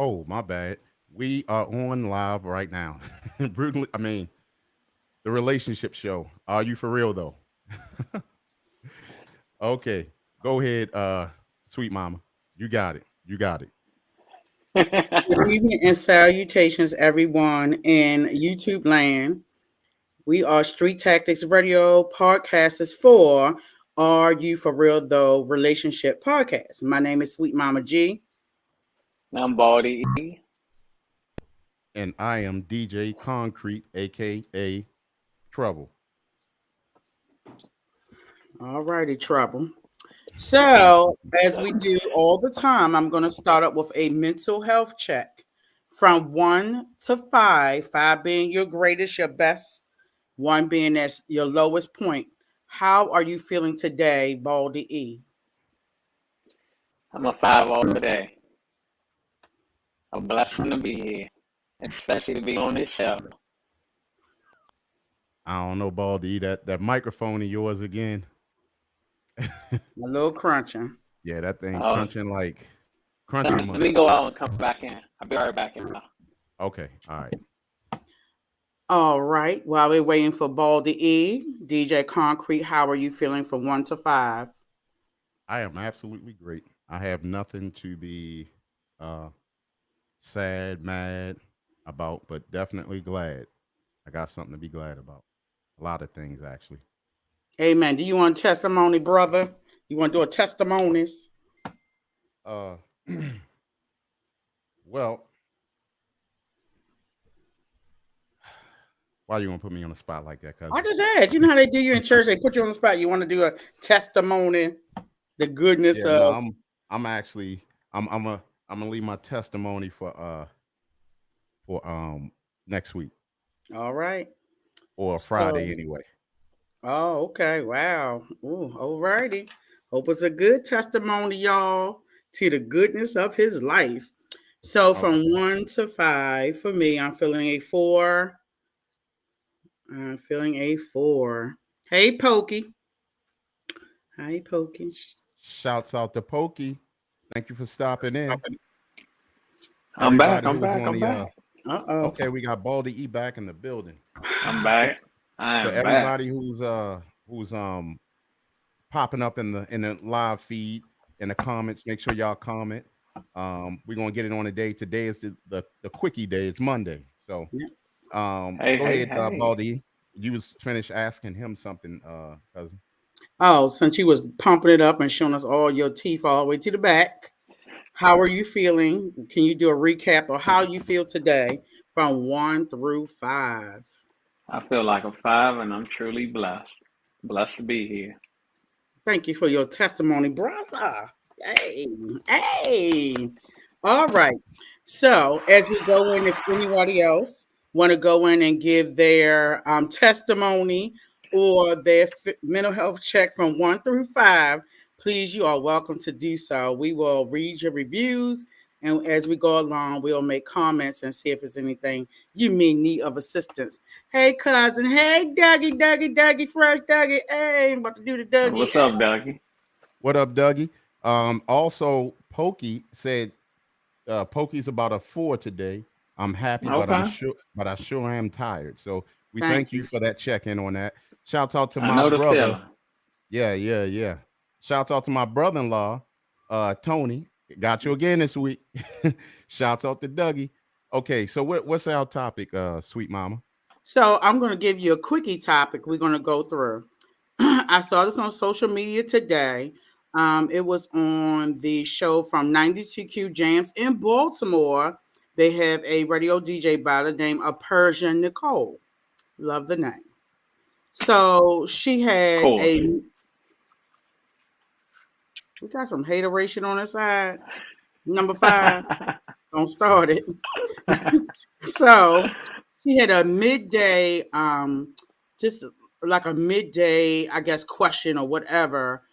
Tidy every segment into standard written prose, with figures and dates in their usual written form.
Oh, my bad. We are on live right now. Brutally, I mean, the relationship show. Are you for real though? Okay, go ahead, sweet mama. You got it. You got it. Good evening and salutations, everyone in YouTube land. We are Street Tactics Radio podcasters for Are You For Real Though Relationship Podcast. My name is Sweet Mama G. I'm baldyE. And I am DJ Concrete, aka Trouble. All righty, trouble. So, as we do all the time, I'm going to start up with a mental health check from 1 to 5, 5 being your greatest, your best, one being that's your lowest point. How are you feeling today, Baldy E? I'm a 5 all today. I'm blessed to be here, especially to be on this show. I don't know, Baldy. That microphone of yours again. A little crunching. Yeah, that thing Uh, crunching like let crunchy me, let money. me go out and come back in. I'll be right back in. Okay, all right. All right. While we're waiting for Baldy E, DJ Concrete, how are you feeling from 1 to 5? I am absolutely great. I have nothing to be uh sad, mad about, but definitely glad. I got something to be glad about. A lot of things actually. Amen. Do you want testimony, brother? You want to do a testimonies? Uh well, why you gonna put me on the spot like that, I cousin? just asked. You know how they do you in church? They put you on the spot. You want to do a testimony, the goodness Yeah, no, of. I'm actually I'm gonna leave my testimony for next week All right. or So, Friday anyway. oh, okay. Wow. Ooh, all righty. Hope it's a good testimony, y'all, to the goodness of his life. So, from Okay. 1 to 5, for me, I'm feeling a 4. I'm feeling a 4. Hey, Pokey. Hi, Pokey. Shouts out to Pokey. Thank you for stopping in. I'm back. Everybody I'm who was back. on I'm the back. Uh-oh. okay, we got Baldy E back in the building. I'm back. I For am back. everybody who's popping up in the live feed in the comments, make sure y'all comment. We're gonna get it on a day. Today is the quickie day. It's Monday. So Yeah. Hey, go hey, ahead, hey. Baldy. You was finished asking him something, cousin. Oh, since you was pumping it up and showing us all your teeth all the way to the back, how are you feeling? Can you do a recap of how you feel today from 1 through 5? I feel like a 5 and I'm truly blessed. Blessed to be here. Thank you for your testimony, brother. Hey, hey. All right. So as we go in, if anybody else want to go in and give their testimony or their mental health check from 1 through 5, please, you are welcome to do so. We will read your reviews, and as we go along, we'll make comments and see if there's anything you may need of assistance. Hey, cousin. Hey, Dougie, Dougie, Dougie, fresh Dougie. Hey, I'm about to do the Dougie. What's up, Dougie? What up, Dougie? Also, Pokey said Pokey's about a 4 today. I'm happy, Okay. but I sure am tired. So we Thank thank you. you for that check in on that. Shouts out to I my know the brother. feeling. Yeah, yeah, yeah. Shouts out to my brother-in-law, Tony. Got you again this week. Shouts out to Dougie. Okay, so what's our topic, sweet mama? So I'm going to give you a quickie topic we're going to go through. I saw this on social media today. It was on the show from 92Q Jams in Baltimore. They have a radio DJ by the name of Persian Nicole. Love the name. So she Of had course. a, we got some hateration on the side. Number 5, don't start it. So she had a midday, just like a midday, I guess, question or whatever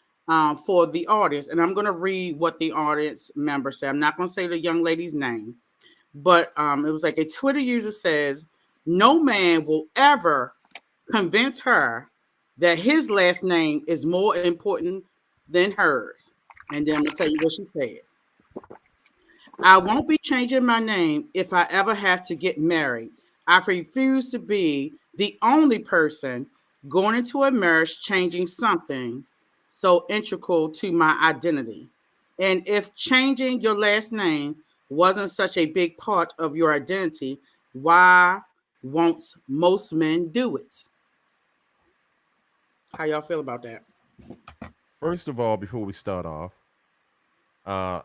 for the audience. And I'm going to read what the audience member said. I'm not going to say the young lady's name, but it was like a Twitter user says, no man will ever convince her that his last name is more important than hers. And then I'm going to tell you what she said. I won't be changing my name if I ever have to get married. I refuse to be the only person going into a marriage changing something so integral to my identity. And if changing your last name wasn't such a big part of your identity, why won't most men do it? How y'all feel about that? First of all, before we start off, uh,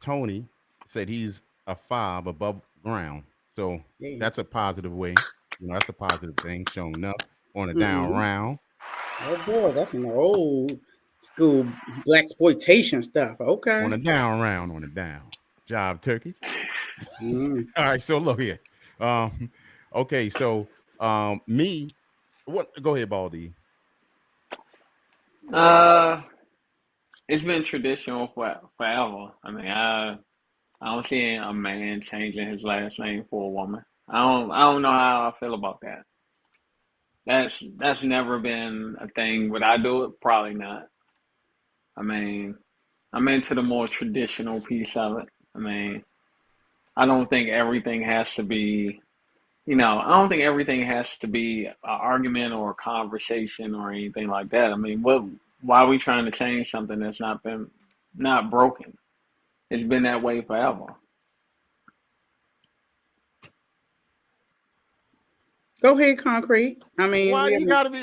Tony said he's a 5 above ground. So Yeah. that's a positive way. That's a positive thing, showing up on a down Mm-mm. round. Oh boy, that's some old school black exploitation stuff. On Okay. a down round, on a down. Job turkey. Mm. All right, so look here. Um, okay, so me, what? Go ahead, baldyE. Uh, it's been traditional for forever. I mean, I don't see a man changing his last name for a woman. I don't know how I feel about that. That's never been a thing. Would I do it? Probably not. I mean, I'm into the more traditional piece of it. I mean, I don't think everything has to be, I don't think everything has to be an argument or a conversation or anything like that. I mean, why are we trying to change something that's not broken? It's been that way forever. Go ahead, concrete. I mean, Why we you haven't gotta be?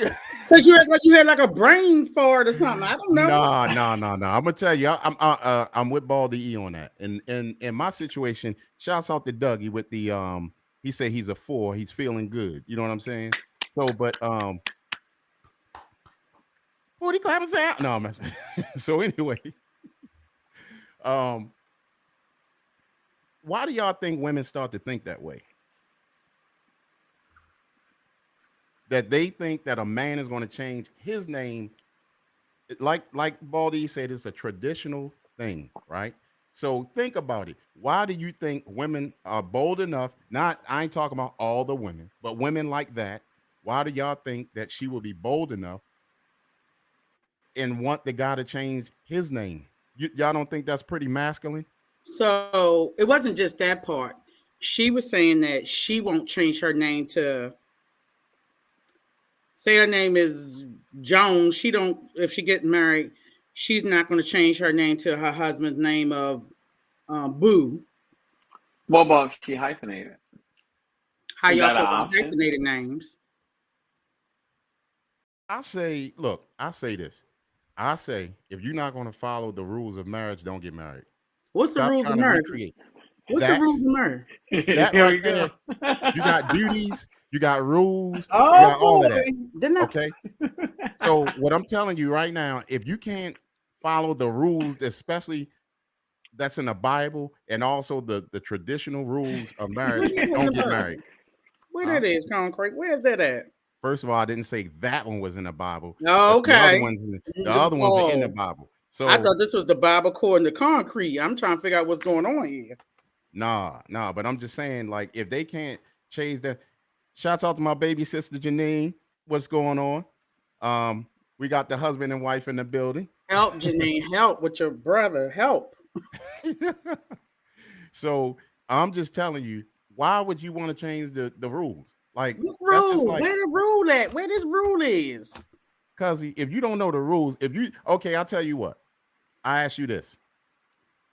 because you act like you had like a brain fart or something. I don't know. Nah, nah, nah, nah. I'm gonna tell you, I'm with baldyE on that. And in my situation, shouts out to Dougie with the He said he's a 4. He's feeling good. You know what I'm saying? So, but what he clapping sound? No, I'm messing. So anyway, um, why do y'all think women start to think that way? That they think that a man is going to change his name, like baldyE said, it's a traditional thing, right? So think about it. Why do you think women are bold enough? Not, I ain't talking about all the women, but women like that. Why do y'all think that she will be bold enough and want the guy to change his name? Y'all don't think that's pretty masculine? So it wasn't just that part. She was saying that she won't change her name to say her name is Jones. She don't if she gets married, she's not going to change her name to her husband's name of Boo. What about if she hyphenated? How Is y'all that an feel about option? hyphenated names? I say, look, I say this. I say, if you're not going to follow the rules of marriage, don't get married. What's the Stop rules of trying to marriage? recreate What's the that. rules of marriage? That Here right we there. go. You got duties, you got rules, you Oh got all of that. boy, didn't I? Okay. So what I'm telling you right now, if you can't follow the rules, especially that's in the Bible, and also the traditional rules of Where marriage, is it in don't the get Bible? married. Where Huh? that is, concrete? Where's that at? First of all, I didn't say that one was in the Bible, Oh, but okay. the other ones are in the Oh, Bible. I So thought this was the Bible according to concrete. I'm trying to figure out what's going on here. nah, nah. But I'm just saying, like, if they can't change that, shouts out to my baby sister Janine. What's going on? Um, we got the husband and wife in the building. Help, Janine. Help with your brother. Help. So I'm just telling you, why would you want to change the rules? Like What that's just rule? like, Where the rule at? Where this rule is? cause if you don't know the rules, if you okay, I'll tell you what. I ask you this: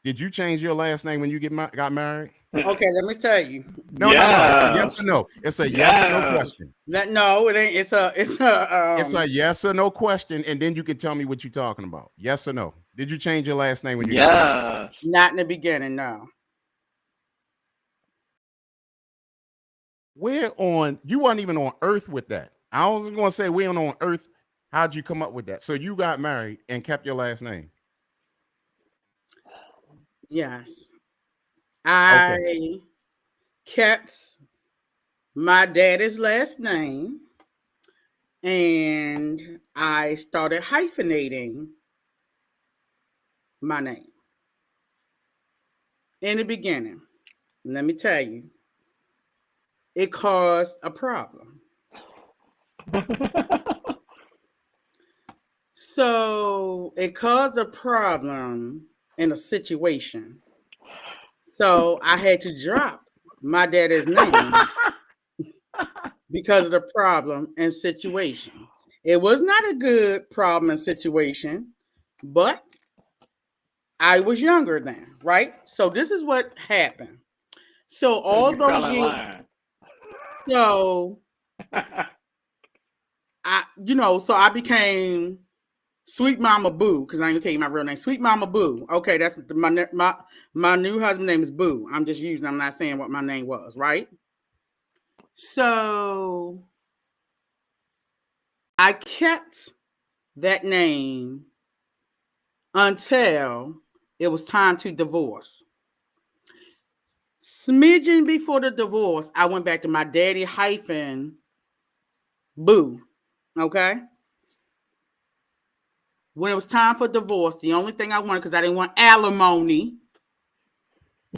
did you change your last name when you got married? Okay, let me tell you. No, no, no. It's a Yeah. yes or no. It's a yes or no Yeah. question. No, it ain't. It's a It's a yes or no question, and then you can tell me what you're talking about. Yes or no? Did you change your last name when you got married? Yes. not in the beginning. No. Where on you wasn't even on Earth with that. I was going to say we on Earth. How'd you come up with that? So you got married and kept your last name. Yes, Okay. I kept my daddy's last name, and I started hyphenating my name in the beginning. Let me tell you, it caused a problem. So it caused a problem in a situation. So I had to drop my daddy's name because of the problem and situation. It was not a good problem and situation, but I was younger then, right? So this is what happened. So So all you fell those in years, line. so so I became Sweet Mama Boo, because I ain't gonna tell you my real name. Sweet Mama Boo. Okay, that's my new husband name is Boo. I'm not saying what my name was, right? So I kept that name until it was time to divorce. Smidgen before the divorce, I went back to my daddy hyphen Boo. Okay. When it was time for divorce, the only thing I wanted, because I didn't want alimony,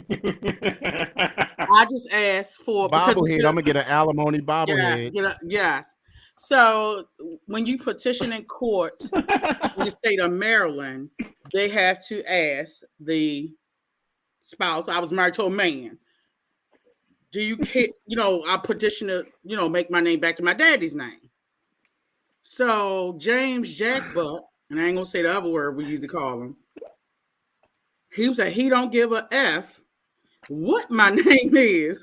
I just asked for because Bobblehead. I'm gonna get an alimony yes, bobblehead. yes. So when you petition in court in the state of Maryland, they have to ask the spouse. I was married to a man. Do you I petition to, make my name back to my daddy's name. So James Jack Butt, and I ain't gonna say the other word we used to call him. He was like, he don't give a F what my name is.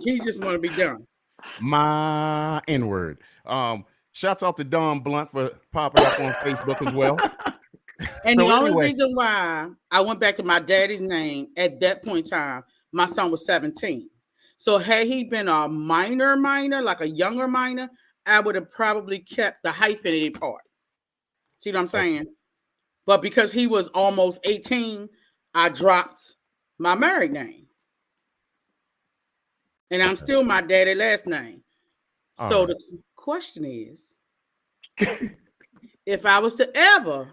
He just want to be done. My N word. Shouts out to Don Blunt for popping up on Facebook as well. And So the only anyway, reason why I went back to my daddy's name at that point in time, my son was 17. So had he been a minor, like a younger minor, I would have probably kept the hyphenated part. See what I'm okay. saying? But because he was almost 18, I dropped my married name. And I'm Okay. still my daddy last name. All So right. the question is, if I was to ever,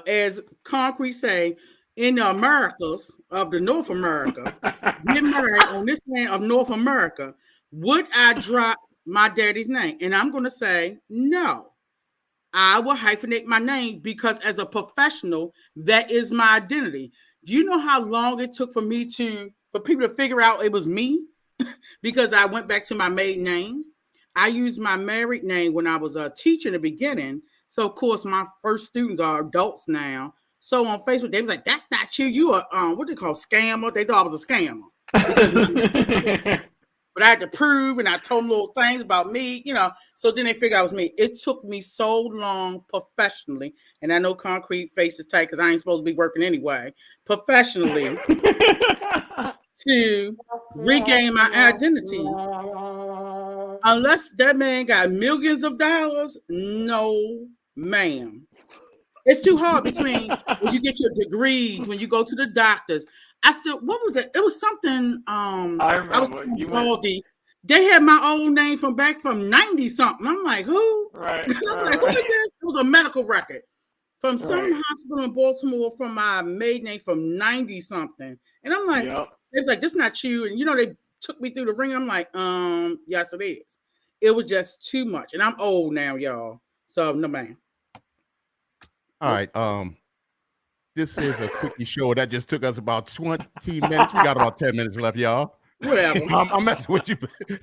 as Concrete say, in the Americas of the North America, get married on this land of North America, would I drop my daddy's name? And I'm going to say no. I will hyphenate my name because as a professional, that is my identity. Do you know how long it took for people to figure out it was me? Because I went back to my maiden name. I used my married name when I was a teacher in the beginning. So of course my first students are adults now. So on Facebook, they was like, "That's not you. You are what they call scammer." They thought I was a scammer because but I had to prove, and I told them little things about me. So then they figured out it was me. It took me so long professionally, and I know Concrete face is tight because I ain't supposed to be working anyway. Professionally, to regain my identity. Unless that man got millions of dollars, no, ma'am. It's too hard between when you get your degrees, when you go to the doctors. What was it? It was something, I I was remember telling you went baldyE. They had my old name from back from 90 something. I'm like, who? right, I'm right, like, who is right, this? It was a medical record from some right. hospital in Baltimore from my maiden name from 90 something. And I'm like, Yep. it was like, this not you. And they took me through the ring. I'm like, yes, it is. It was just too much. And I'm old now, y'all. So no man. All Nope. right. This is a quickie show that just took us about 20 minutes. We got about 10 minutes left, y'all. Whatever. I'm messing with you.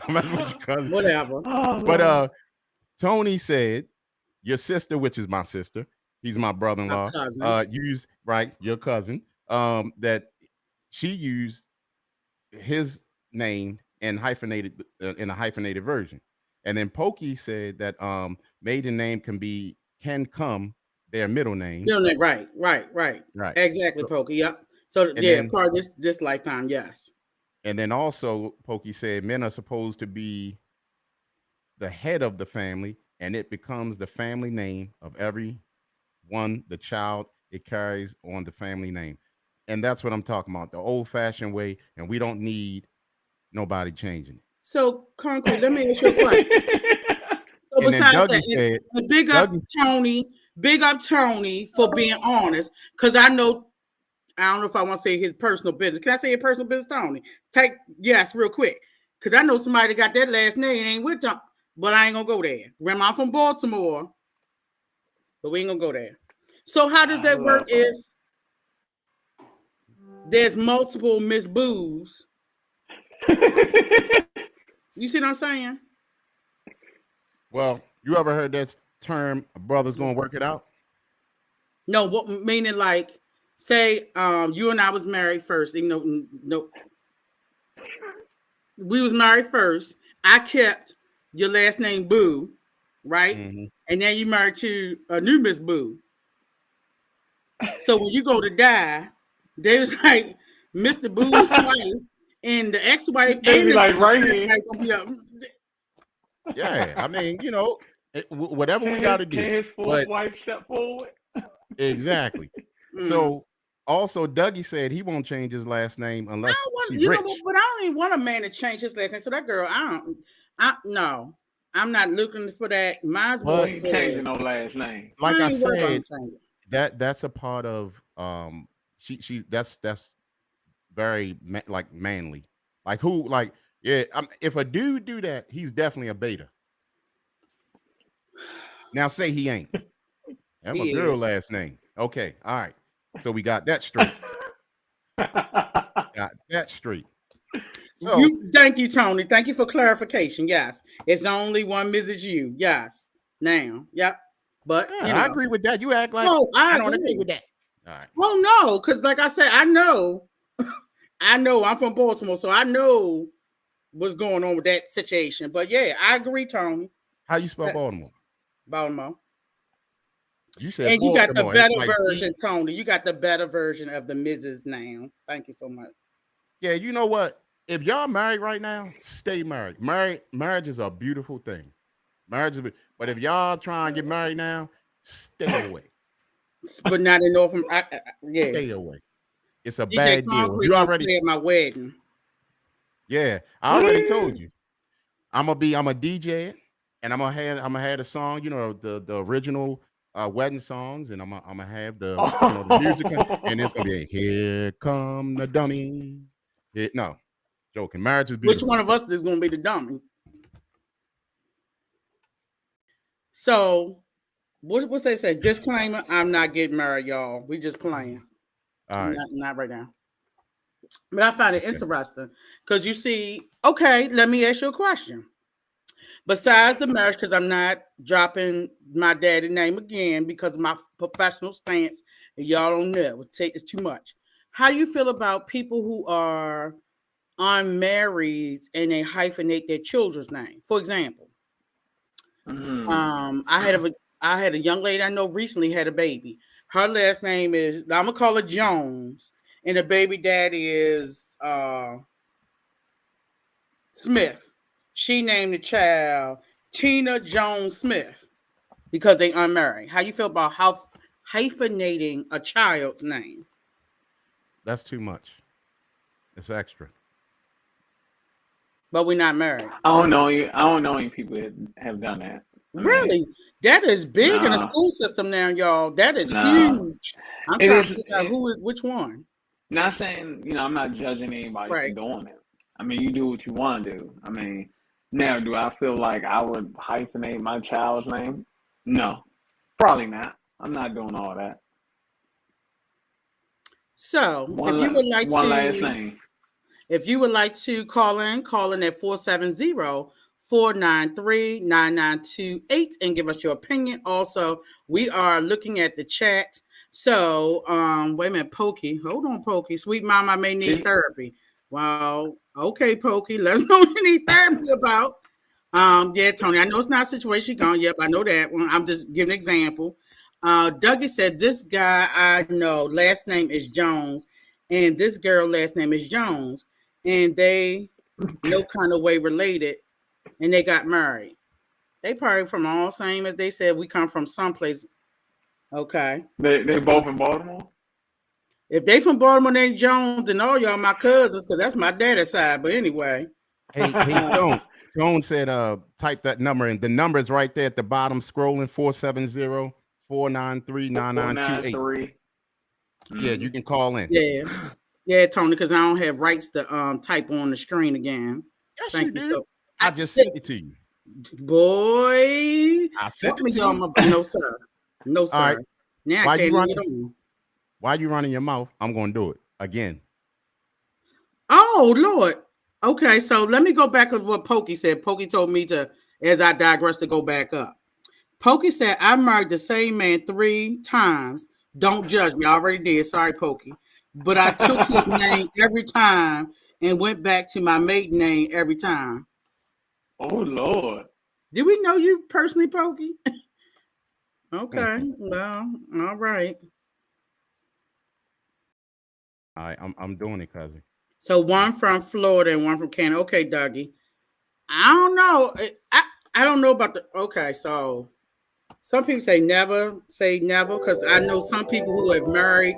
I'm messing with you, cousin. Whatever. Oh But Lord. Tony said your sister, which is my sister, he's my My brother-in-law, cousin. used your cousin, that she used his name and hyphenated in a hyphenated version. And then Pokey said that maiden name can come their middle name. Middle name. Right. Right. Exactly, So Pokey. Yep. So and yeah, then part of this lifetime, yes. also Pokey said men are supposed to be the head of the family, and it becomes the family name of every one, the child, it carries on the family name. And that's what I'm talking about, the old fashioned way. And we don't need nobody changing it. So Concrete, let me ask you a question. So And then besides Dougie that, said, and Dougie, Big up Tony for being honest, because I don't know if I want to say his personal business. Can I say your personal business, Tony? Yes, real quick. Because I know somebody that got that last name ain't with them, but I ain't gonna go there. Grandma from Baltimore, but we ain't gonna go there. So how does I that work love Tony. there's multiple Miss Boos. You see what I'm saying? Well, you ever heard that term, a brother's gonna work it out? No, what meaning like say you and I was married first, you know, no, we was married first. I kept your last name Boo, right? Mm-hmm. And then you married to a new Miss Boo. So when you go to die, they was like Mr. Boo's wife and the ex-wife They and be the like right current here. wife gonna be up. Yeah, I mean, whatever we got to do. Can his fourth But wife step forward? exactly. So also, Dougie said he won't change his last name I unless don't want, she's you know what, rich. but I don't even want a man to change his last name. So that girl, no, I'm not looking for that. Mine's You more But ain't changing says, no last name. like I I ain't worried about him said, changing. that's a part of she that's very like manly. Like who like yeah, if a dude do that, he's definitely a beta. Now say he ain't. That's my He girl is. last name. Okay, all right. So we got that straight. Got that straight. So You thank you, Tony. Thank you for clarification. Yes, it's only one Mrs. U. Yes, now, yep. But yeah, I agree with that. You act like oh, I I don't agree agree. with that. All right. Oh no, because like I said, I know, I know. I'm from Baltimore, so I know what's going on with that situation. But yeah, I agree, Tony. How you spell That- Baltimore? Baltimore. You said And you got the Baltimore. It's better like version, Tony. You got the better version of the Mrs. now. Thank you so much. yeah, you know what? If y'all married right now, stay married. Marriage is a beautiful thing. But if y'all try and get married now, stay away. But not in North. Yeah, Stay away. It's a DJ bad deal. If Concrete you gonna already play at my wedding. yeah, I already told you. I'm a DJ it, and I'm gonna have the song, the original wedding songs, and I'm gonna have the music, and it's gonna be here come the dummy. No, joking. Marriage is Which beautiful. one of us is gonna be the dummy? So what's they say? Disclaimer: I'm not getting married, y'all. We just playing. All right. Not right now. But I find it Okay. interesting because you see. Okay, let me ask you a question. Besides the marriage, because I'm not dropping my daddy name again because of my professional stance, and y'all don't know it's too much. How you feel about people who are unmarried and they hyphenate their children's name? For example, Mm. I had a young lady I know recently had a baby. Her last name is I'm gonna call her Jones, and the baby daddy is Smith. She named the child Tina Jones Smith because they unmarried. How you feel about how hyphenating a child's name? That's too much. It's extra. But we're not married. I don't know any people that have done that. I mean, Really? That is big in the nah, school system now, y'all. That is nah. huge. I'm It trying is. to figure out who is which one. Not saying, I'm not judging anybody for Right. doing it. I mean, you do what you want to do. I mean, now, do I feel like I would hyphenate my child's name? No, probably not. I'm not doing all that. So if you would like One last to name. If you would like to call in at 470-493-9928 and give us your opinion. Also, we are looking at the chat. So, wait a minute, Pokey. Hold on, Pokey. Sweet mama may need therapy. Well, okay, Pokey. Let's know what you need therapy about. Yeah, Tony, I know it's not a situation gone. Yep, I know that one. I'm just giving an example. Dougie said, this guy I know, last name is Jones, and this girl last name is Jones, and they no kind of way related, and they got married. They probably from all same as they said. We come from someplace. Okay. They both in Baltimore. If they from Baltimore, they Jones, and all y'all my cousins, because that's my daddy's side. But anyway. Hey, Tone said, type that number in. The number is right there at the bottom, scrolling 470-493-9928. Yeah, you can call in. Yeah, Tony, because I don't have rights to type on the screen again. Yes, Thank you do. So, I just sent it to you. Boy, I sent it to you. No, sir. No, sir. All right. Now I can't get on. While you running your mouth, I'm going to do it again. Oh Lord. Okay, so let me go back to what Pokey said. Pokey told me to, as I digress, to go back up. Pokey said, I married the same man 3 times. Don't judge me. I already did. Sorry, Pokey. But I took his name every time and went back to my maiden name every time. Oh Lord. Did we know you personally, Pokey? Okay. Well, all right. All right, I'm doing it, cousin. So one from Florida and one from Canada. Okay, Dougie. I don't know. I don't know about the. Okay, so some people say never, because I know some people who have married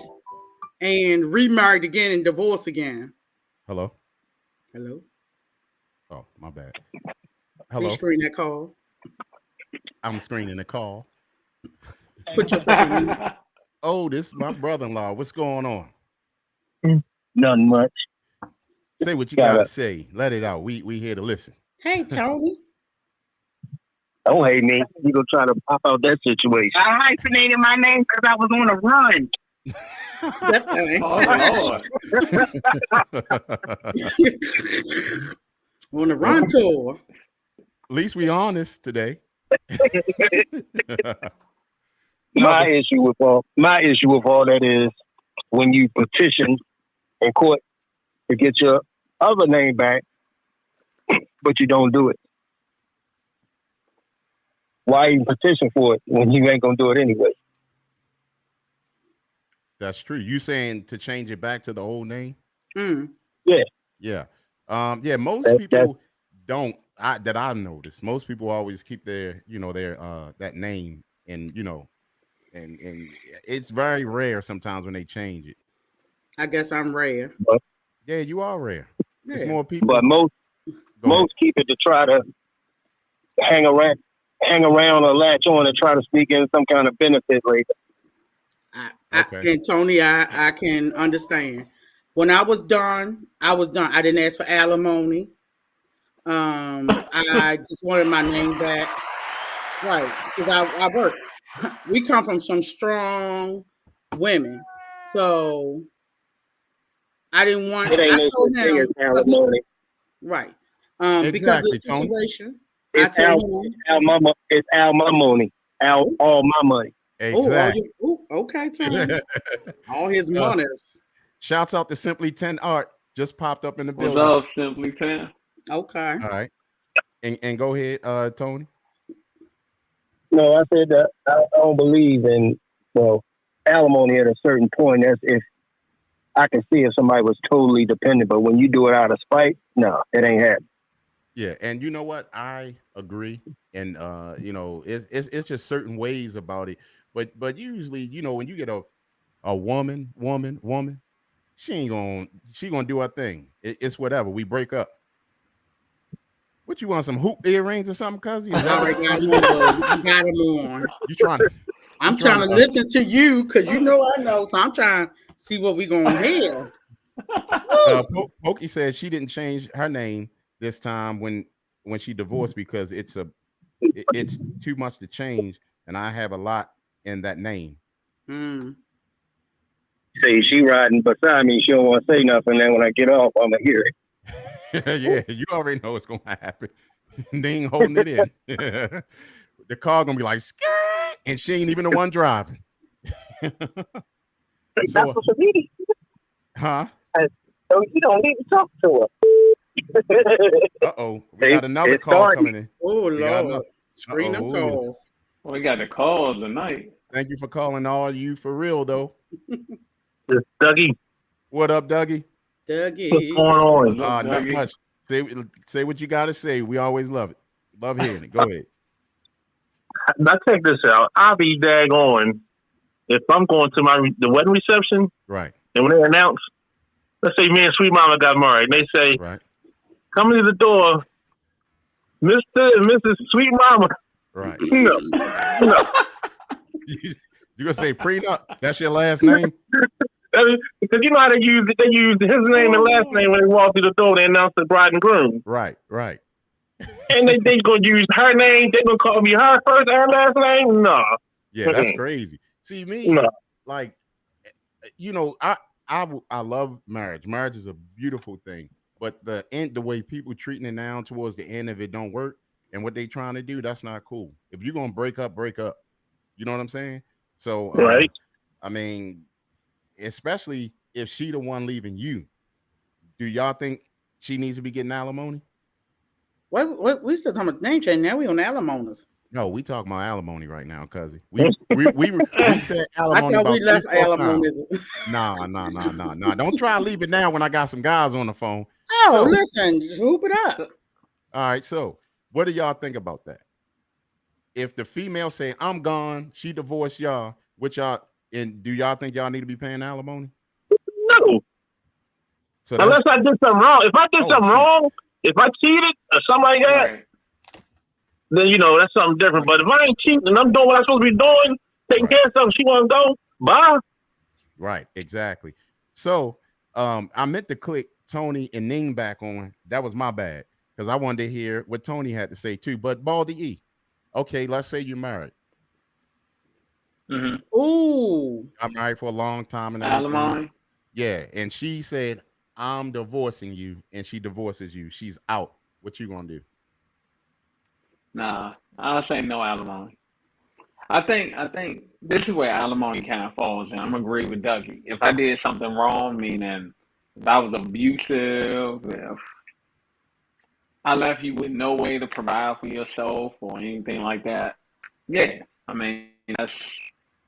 and remarried again and divorced again. Hello. Hello. Oh, my bad. Please Hello. screen that call. I'm screening the call. Put yourself on mute. Oh, this is my brother-in-law. What's going on? Nothing much. Say what you Got gotta to say. Let it out. We here to listen. Hey, Tony. Don't hate me. You gonna try to pop out that situation? I hyphenated my name because I was on a run. That thing. Oh On the Well, run tour. at least we honest today. my but issue with all that is when you petition in court to get your other name back, but you don't do it. Why even petition for it when you ain't gonna do it anyway? that's true. You saying to change it back to the old name? Mm. Yeah, Yeah. Yeah, most that's people don't that I've noticed. Most people always keep their, their that name and and it's very rare sometimes when they change it. I guess I'm rare. but, Yeah, you are rare. It's Yeah. more but people. Go ahead. most keep it to try to hang around, or latch on and try to sneak in some kind of benefit later. Okay. And Tony, I can understand. When I was done, I was done. I didn't ask for alimony. I just wanted my name back. Right. Because I work. We come from some strong women. So I didn't want, It ain't I no told such thing as him, alimony. right. Because of Exactly, the Tony. situation, I It's told Al. him, It's Al my money. All my money. Exactly. Okay, Tony. All his uh, monies. shouts out to Simply 10 Art. Just popped up in the What's building. up, Simply 10? Okay. All right. And go ahead, Tony. No, I said that I don't believe in alimony at a certain point. That's if I can see if somebody was totally dependent, but when you do it out of spite, no, it ain't happening. Yeah, and you know what? I agree. And it's just certain ways about it. But usually, when you get a woman, she gonna do her thing. It's whatever. We break up. What you want? Some hoop earrings or something, cousin? Is I that what already you got trying to him do? on, but you got him on. You trying to you I'm trying trying to to listen to you because I know. So I'm trying to see what we gonna hear. Woo. Pokey said she didn't change her name this time when she divorced because it's too much to change, and I have a lot in that name. Mm. See, she riding beside me. She don't want to say nothing. Then when I get off, I'm gonna hear it. Yeah, you already know what's gonna happen. They ain't holding it in. The car gonna be like skirt, and she ain't even the one driving. That's So, what she needs. huh? So you don't need to talk to her. We got another It's call starting. coming in. Oh We got another. Lord, screen them Who is it? calls. We got the calls tonight. Thank you for calling, all you for real though. It's Dougie, What up, Dougie? what's Dougie. going on? What's up, Not Dougie? much. Say what you gotta say. We always love it. Love hearing it. Go ahead. Now check this out. I'll be daggone if I'm going to the wedding reception Right. and when they announce, let's say me and Sweet Mama got married, and they say, Right. "Coming to the door, Mr. and Mrs. Sweet Mama." Right. No, no. You gonna say prenup? That's your last name? Because you know how they use his name and last name when they walk through the door. They announce the bride and groom, Right. Right. and they gonna use her name. They gonna call me her first and last name. No, Yeah, that's crazy. See me, no. like, I I love marriage. Marriage is a beautiful thing, but the way people treating it now towards the end, if it don't work and what they trying to do, that's not cool. If you're gonna break up, break up. You know what I'm saying? So, Right. I mean, especially if she the one leaving you, do y'all think she needs to be getting alimony? What we still talking about name change now? We on alimonies. No, we talking about alimony right now, cousin. We said I alimony thought we about three, left four times. alimonies. Nah, nah, nah, nah, nah. Don't try to leave it now when I got some guys on the phone. Oh, So, listen, hoop it up. So, all right. So, what do y'all think about that? If the female say I'm gone, she divorced y'all, which y'all and do y'all think y'all need to be paying alimony? No, So that's unless I did something wrong. If I did oh something shoot. wrong, if I cheated or something like that, right. then that's something different. Right. But if I ain't cheating and I'm doing what I'm supposed to be doing, taking Right. care of something, she want to go, bye. Right. Exactly. So I meant to click Tony and Ning back on. That was my bad. Because I wanted to hear what Tony had to say too. But baldyE, okay, let's say you're married. Mm-hmm. Ooh, I'm married for a long time and everything. Alimony? Yeah. And she said, I'm divorcing you, and she divorces you. She's out. What you gonna do? Nah, I'll say no alimony. I think this is where alimony kind of falls in. I'm agree with Dougie. If I did something wrong, meaning if I was abusive, if I left you with no way to provide for yourself or anything like that, yeah, I mean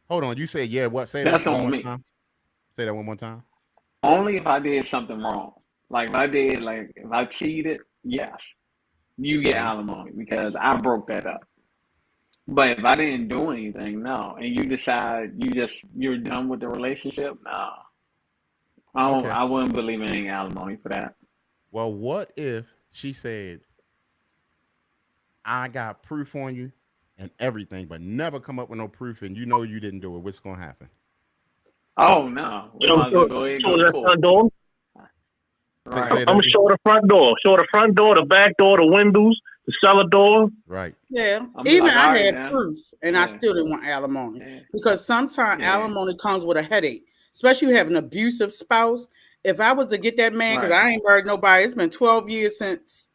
Hold on. You said yeah, what? Say that that's one on more me. time. Say that one more time. Only if I did something wrong. Like if I cheated, yes, you get Hmm. alimony because I broke that up. But if I didn't do anything, no, and you decide you're done with the relationship, no, I don't. Okay. I wouldn't believe in any alimony for that. Well, what if she said, I got proof on you and everything, but never come up with no proof and you know you didn't do it? What's going to happen? Oh no, we I'm might as well sure, go ahead and show go to that court. front door. Say Right. that I'm gonna again. show the front door. Show the front door, the back door, the windows, the cellar door. Right. yeah. I'm be Even like, all I right had now. proof, and I Yeah, still didn't want alimony yeah, because sometimes yeah. alimony comes with a headache, especially you have an abusive spouse. If I was to get that man, because Right. I ain't married nobody, it's been 12 years since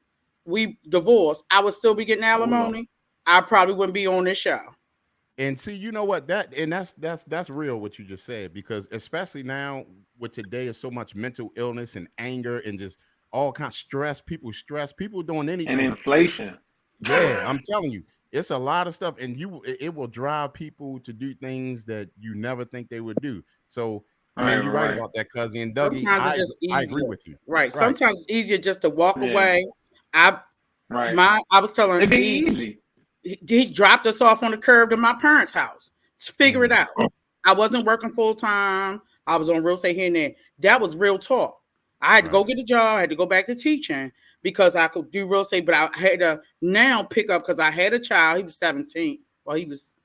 we divorced, I would still be getting Oh Lord. alimony. I probably wouldn't be on this show. And see, you know what that and that's real what you just said because especially now with today is so much mental illness and anger and just all kind of stress, people doing And anything. inflation. Yeah, I'm telling you, it's a lot of stuff, and it will drive people to do things that you never think they would do. So, I Right, mean, you're right right, about that, cousin and Dougie. Sometimes it's just I agree easier. with you. Right. Right. Sometimes it's easier just to walk yeah, away. I right. I was telling It'd be E, easy. he dropped us off on the curb to my parents' house. Just figure it Mm, out. I wasn't working full time. I was on real estate here and there. That was real talk. I had to go right. get a job. I had to go back to teaching because I could do real estate, but I had to now pick up because I had a child. He was 17. Well, he was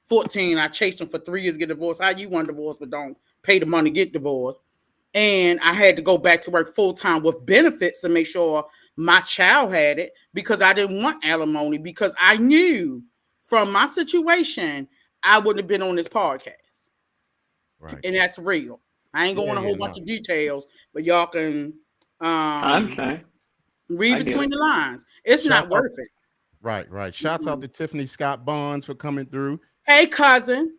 14. I chased him for 3 years to get divorced. How you want divorced, but don't pay the money to get divorced? And I had to go back to work full time with benefits to make sure my child had it because I didn't want alimony because I knew from my situation I wouldn't have been on this podcast, Right. and that's real. I ain't Yeah, going a yeah, whole bunch no. of details, but y'all can I um, understand. read I get between it. the lines. It's not Shouts out, worth it. right, right. Shouts out Mm-mm. to Tiffany Scott Bonds for coming through. Hey, cousin,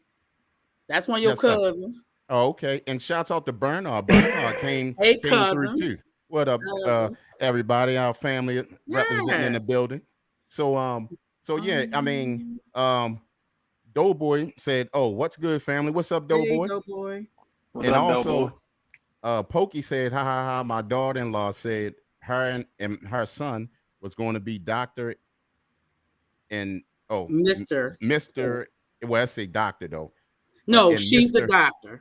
that's one of your Yes, sir. cousins. Oh, okay. And shouts out to Bernard. Bernard Hey, came through cousin, too. What up, cousin. everybody? Our family representing in the Yes. building. So so yeah, I mean, Doughboy said, "Oh, what's good, family? What's up, Hey, Doughboy?" go boy. What's And up, Doughboy? also, Pokey said, "Ha ha ha!" My daughter-in-law said and her son was going to be doctor and Mister. Mister. Well, I say doctor though, but No, in she's the Mister. doctor.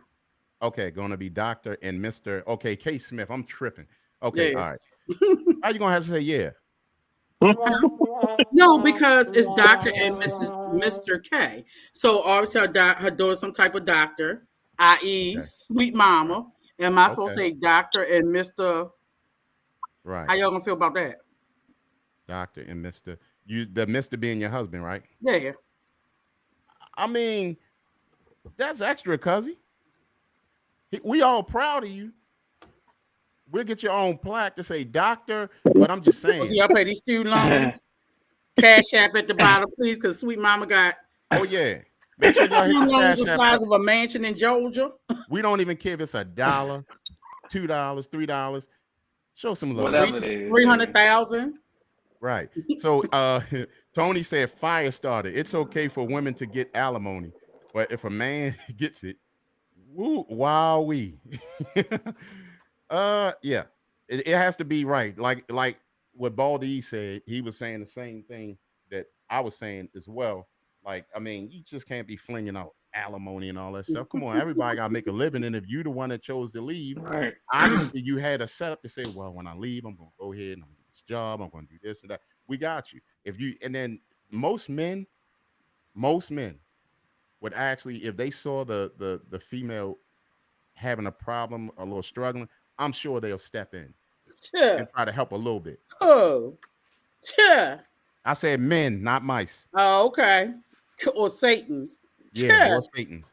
Okay, going to be doctor and Mister. Okay, K Smith. I'm tripping. Okay, Yeah. all right. How you gonna have to say yeah? No, because it's Doctor and Mr. K. So obviously her daughter's some type of doctor, i.e., Okay, sweet right. mama. Am I supposed Okay, to say Doctor and Mr.? right. How y'all gonna feel about that? Doctor and Mister. You the Mister being your husband, right? Yeah, yeah. I mean, that's extra, cuzzy. We all proud of you. We'll get your own plaque to say doctor, but I'm just Well, do saying. y'all pay these student loans? Cash app at the bottom, please, because sweet mama got Oh yeah. Make sure y'all hit the student loans cash the app. size of a mansion in Georgia. We don't even care if it's $1, $2, $3. Show some love. Whatever it is. 300,000. Right. So Tony said fire starter. It's okay for women to get alimony, but if a man gets it, woo, wowee. Yeah. It has to be right. Like what baldyE said, he was saying the same thing that I was saying as well. Like, I mean, you just can't be flinging out alimony and all that stuff. Come on, everybody got to make a living. And if you're the one that chose to leave, Right. obviously you had a setup to say, well, when I leave, I'm going to go ahead and I'm going to get this job. I'm going to do this and that. We got you. And then most men would actually, if they saw the female having a problem, a little struggling, I'm sure they'll step in Yeah. and try to help a little bit. Oh, yeah. I said men, not mice. Oh, okay. Or Satan's. Yeah, or Satans.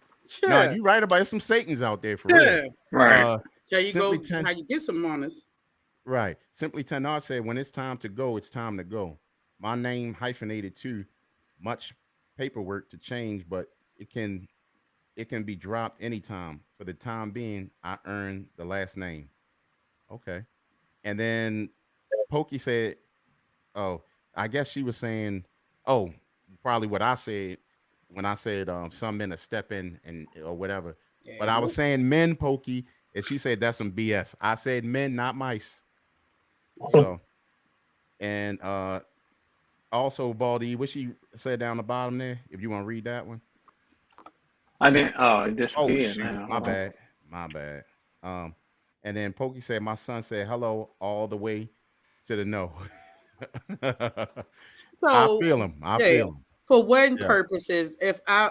No, Yeah. you're right about it. Some Satans out there for Yeah. real. Right. Tell you go Simply 10. how you get some honest. Right. Simply Tenard said, when it's time to go, it's time to go. My name hyphenated too. Much paperwork to change, but it can be dropped anytime. For the time being, I earn the last name. Okay. And then Pokey said, oh, I guess she was saying, oh, probably what I said when I said some men are stepping and or whatever. Yeah. But I was saying men, Pokey, and she said that's some BS. I said men, not mice. So, and also baldyE, what she said down the bottom there, if you want to read that one. I didn't. Oh, it Oh disappeared shoot, now. my bad. And then Pokey said my son said hello all the way to the no. I So feel him. I yeah, feel him. for wedding Yeah. purposes, if I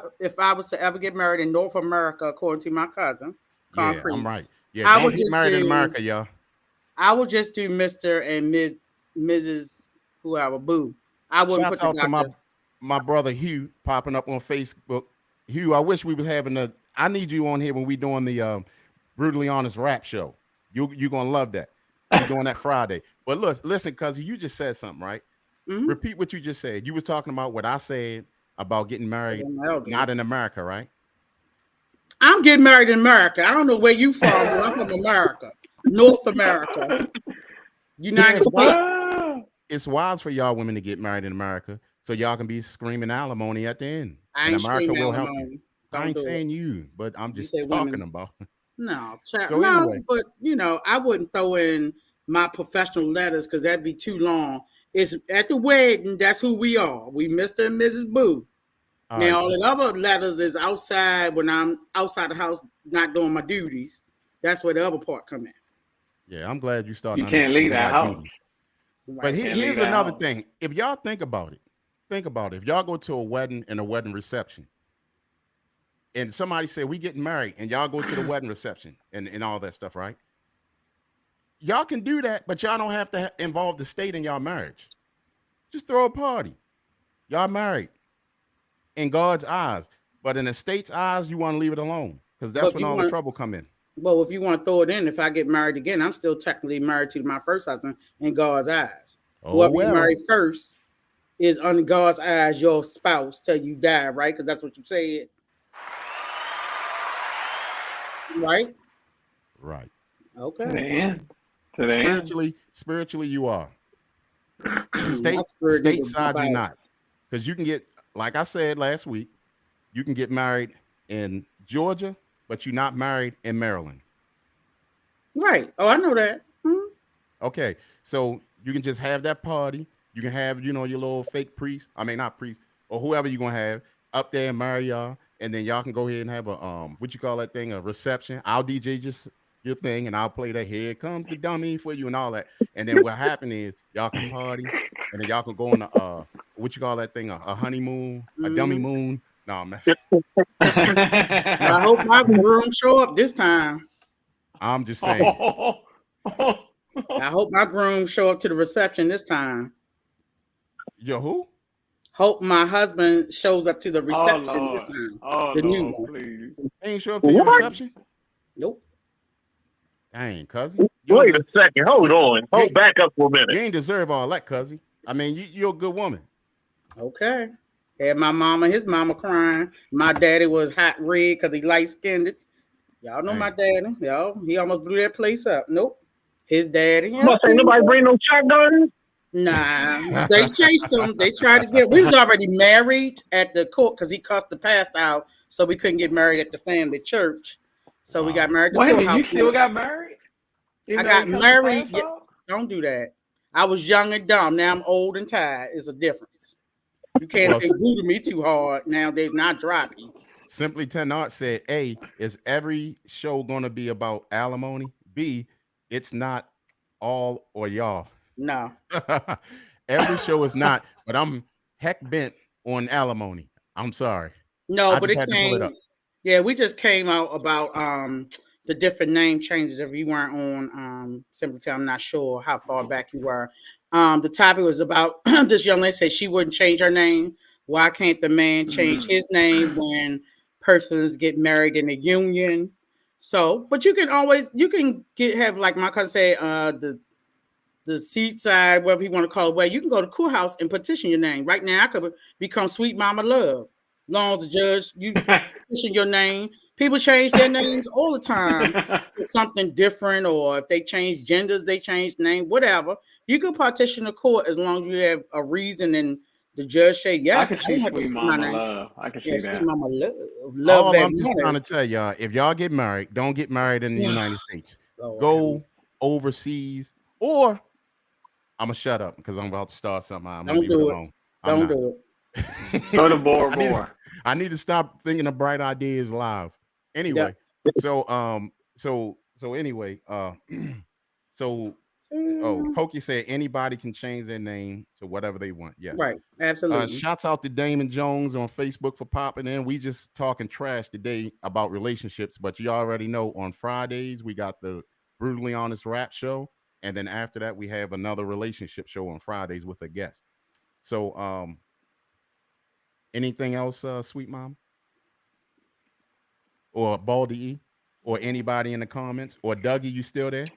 was to ever get married in North America, according to my cousin, Yeah, Concrete, I'm right. Yeah, I don't would get just married in do- America, y'all. I would just do Mr. and Mrs. whoever, boo. I wouldn't Shouts put the out to doctor. my brother Hugh popping up on Facebook. Hugh, I wish we was having a. I need you on here when we doing the brutally honest rap show. You gonna love that. We doing that Friday. But look, listen, cuz you just said something, right? Mhm. Repeat what you just said. You was talking about what I said about getting married Elderly. not in America, right? I'm getting married in America. I don't know where you from, but I'm from America, North America, United It's States. Ah, It's wise for y'all women to get married in America so y'all can be screaming alimony at the end. I And ain't America screaming will help you. alimony. I Don't ain't do it. saying you, but I'm You just say talking women. about. No, child, So no, anyway. but I wouldn't throw in my professional letters because that'd be too long. It's at the wedding. That's who we are. We Mr. and Mrs. Boo. All Now right. all the other letters is outside when I'm outside the house, not doing my duties. That's where the other part come in. Yeah, I'm glad you started. you can't leave that house. Right. But Can't leave here's that another house. thing. If y'all think about it, If y'all go to a wedding and a wedding reception, and somebody say we getting married, and y'all go to the wedding reception and all that stuff, right? Y'all can do that, but y'all don't have to involve the state in y'all marriage. Just throw a party. Y'all married in God's eyes, but in the state's eyes, you want to leave it alone because that's But when you all the want- trouble come in. Well, if you want to throw it in, if I get married again, I'm still technically married to my first husband in God's eyes. Oh Whoever you well. married first is under God's eyes your spouse till you die, right? Because that's what you said. Right? Right. To the Okay. end. To the end. Spiritually, you are. My State spirit need to side, be you out. not, because you can get, like I said last week, you can get married in Georgia, but you're not married in Maryland. Right. Oh, I know that. Hmm. Okay, so you can just have that party. You can have, your little fake priest. I mean, not priest or whoever you're gonna have up there and marry y'all, and then y'all can go ahead and have a what you call that thing, a reception. I'll DJ just your thing, and I'll play that "Here Comes the Dummy" for you and all that. And then what happened is y'all can party, and then y'all can go on a what you call that thing, a honeymoon, a dummy Mhm. moon. No man, I hope my groom show up this time. I'm just saying. I hope my groom show up to the reception this time. Yo, who? Hope my husband shows up to the Oh reception this Lord. time. Oh The new Lord, one. please. They ain't show up to your What? reception? Nope. Dang, cousin. Wait a second. Hold on. You Hold back up for a you minute. ain't deserve all that, cousin. I mean, you're a good woman. Okay. Had my mama, his mama crying. My daddy was hot red because he light skinned. Y'all know my Dang. daddy. Y'all, he almost blew that place up. Nope. His daddy. I'm about to say, nobody bring no shotguns? Nah, they chased him. They tried to get. We was already married at the court because he cussed the pastor out, so we couldn't get married at the family church. So we got Wow. married at the Wait a minute, courthouse. you still got married? I Even though he got cussed the married. past Yeah, off? don't do that. I was young and dumb. Now I'm old and tired. It's a difference. You can't Well, say boo to me too hard nowadays. Not droppy. Simply Ten Art said, A, is every show going to be about alimony? B, it's not all or y'all. No, Every show is not, but I'm heck bent on alimony. I'm sorry. no, I but just it had to pull it came. up. Yeah, we just came out about the different name changes. If you weren't on Simply Tell, I'm not sure how far back you were. The topic was about this young lady said she wouldn't change her name. Why can't the man change Mm. his name when persons get married in a union? So, but you can always you can get have like my cousin said, the seaside, whatever you want to call it, where you can go to courthouse and petition your name. Right now, I could become Sweet Mama Love. Long as the judge, you petition your name. People change their names all the time to something different, or if they change genders, they change name, whatever. You can petition the court as long as you have a reason and the judge say, I yes, can I see don't have to Sweet put my Mama name. Love. I can Yeah, see Sweet that. Mama Love. Love All that I'm just trying to oneness. tell y'all, if y'all get married, don't get married in the United States. Lord, Go overseas, or I'm going to shut up because I'm about to start something. I'm going to don't leave it do it. alone. I'm Don't not. do it. Go to Bora I need Bora. I need to stop thinking of bright ideas live. Yep. Anyway, so anyway, so Pokey said anybody can change their name to whatever they want. Yes. Right. Absolutely. Shouts out to Damon Jones on Facebook for popping in. We just talking trash today about relationships, but you already know on Fridays we got the Brutally Honest Rap Show, and then after that we have another relationship show on Fridays with a guest. So anything else, Sweet Mom? Or baldyE? Or anybody in the comments? Or Dougie, you still there?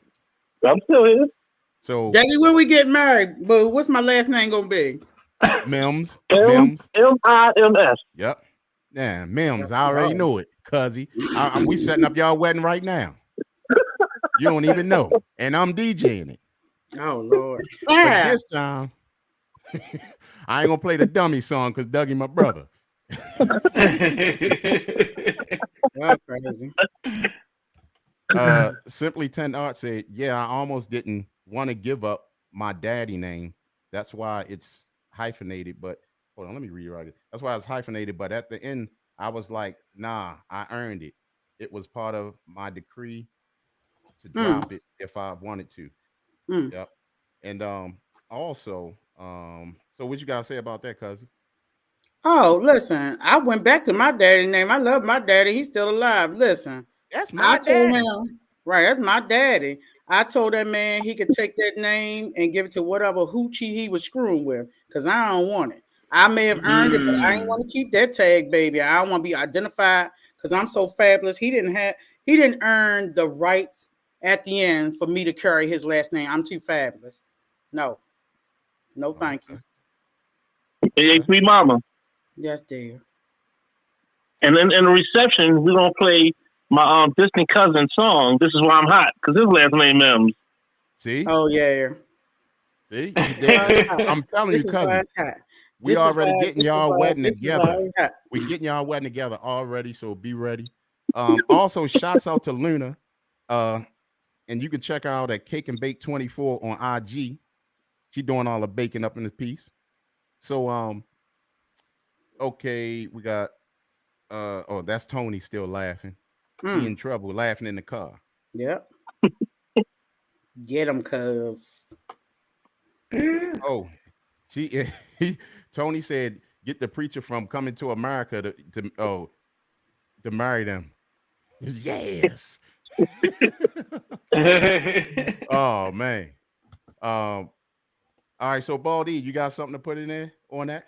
I'm still here. So Daddy, when we get married, but what's my last name gonna be? Mims. Mims. Yep. Yeah, Mims. I already Oh, know it, cuzzy. We setting up y'all wedding right now. You don't even know. And I'm DJing it. oh Lord. But Yeah. this time, I ain't gonna play the dummy song because Dougie my brother. That's crazy. Simply 10 Art said, yeah, I almost didn't want to give up my daddy name. That's why it's hyphenated. But hold on, let me rewrite it. That's why it's hyphenated. But at the end, I was like, nah, I earned it. It was part of my decree to Mm, drop it if I wanted to. mm. Yep. And also, so what you gotta say about that, cousin? Oh, listen, I went back to my daddy name. I love my daddy. He's still alive. Listen, That's I my told daddy. him, right, that's my daddy. I told that man he could take that name and give it to whatever hoochie he was screwing with, because I don't want it. I may have earned it, but I ain't want mm. to keep that tag, baby. I don't want to be identified because I'm so fabulous. He didn't earn the rights at the end for me to carry his last name. I'm too fabulous. No, no, Oh, thank you. Hey, okay. Sweet Mama. Yes, dear. And then in the reception, we're gonna play my distant cousin song. This is why I'm hot because his last name Mims. See? Oh yeah. See? This is why it's hot. I'm telling you, This is why cousin. it's hot. We already getting This is y'all why wedding this is why together. it's hot. We getting y'all wedding together already, so be ready. Also, shouts out to Luna. And you can check her out at Cake and Bake 24 on IG. She doing all the baking up in the piece. So okay, we got oh, that's Tony still laughing. He in Mm, trouble, laughing in the car. yep. Get them, cuz. Oh, she he Tony said, get the preacher from Coming to America to marry them. Yes. Oh man. All right, so baldyE, you got something to put in there on that?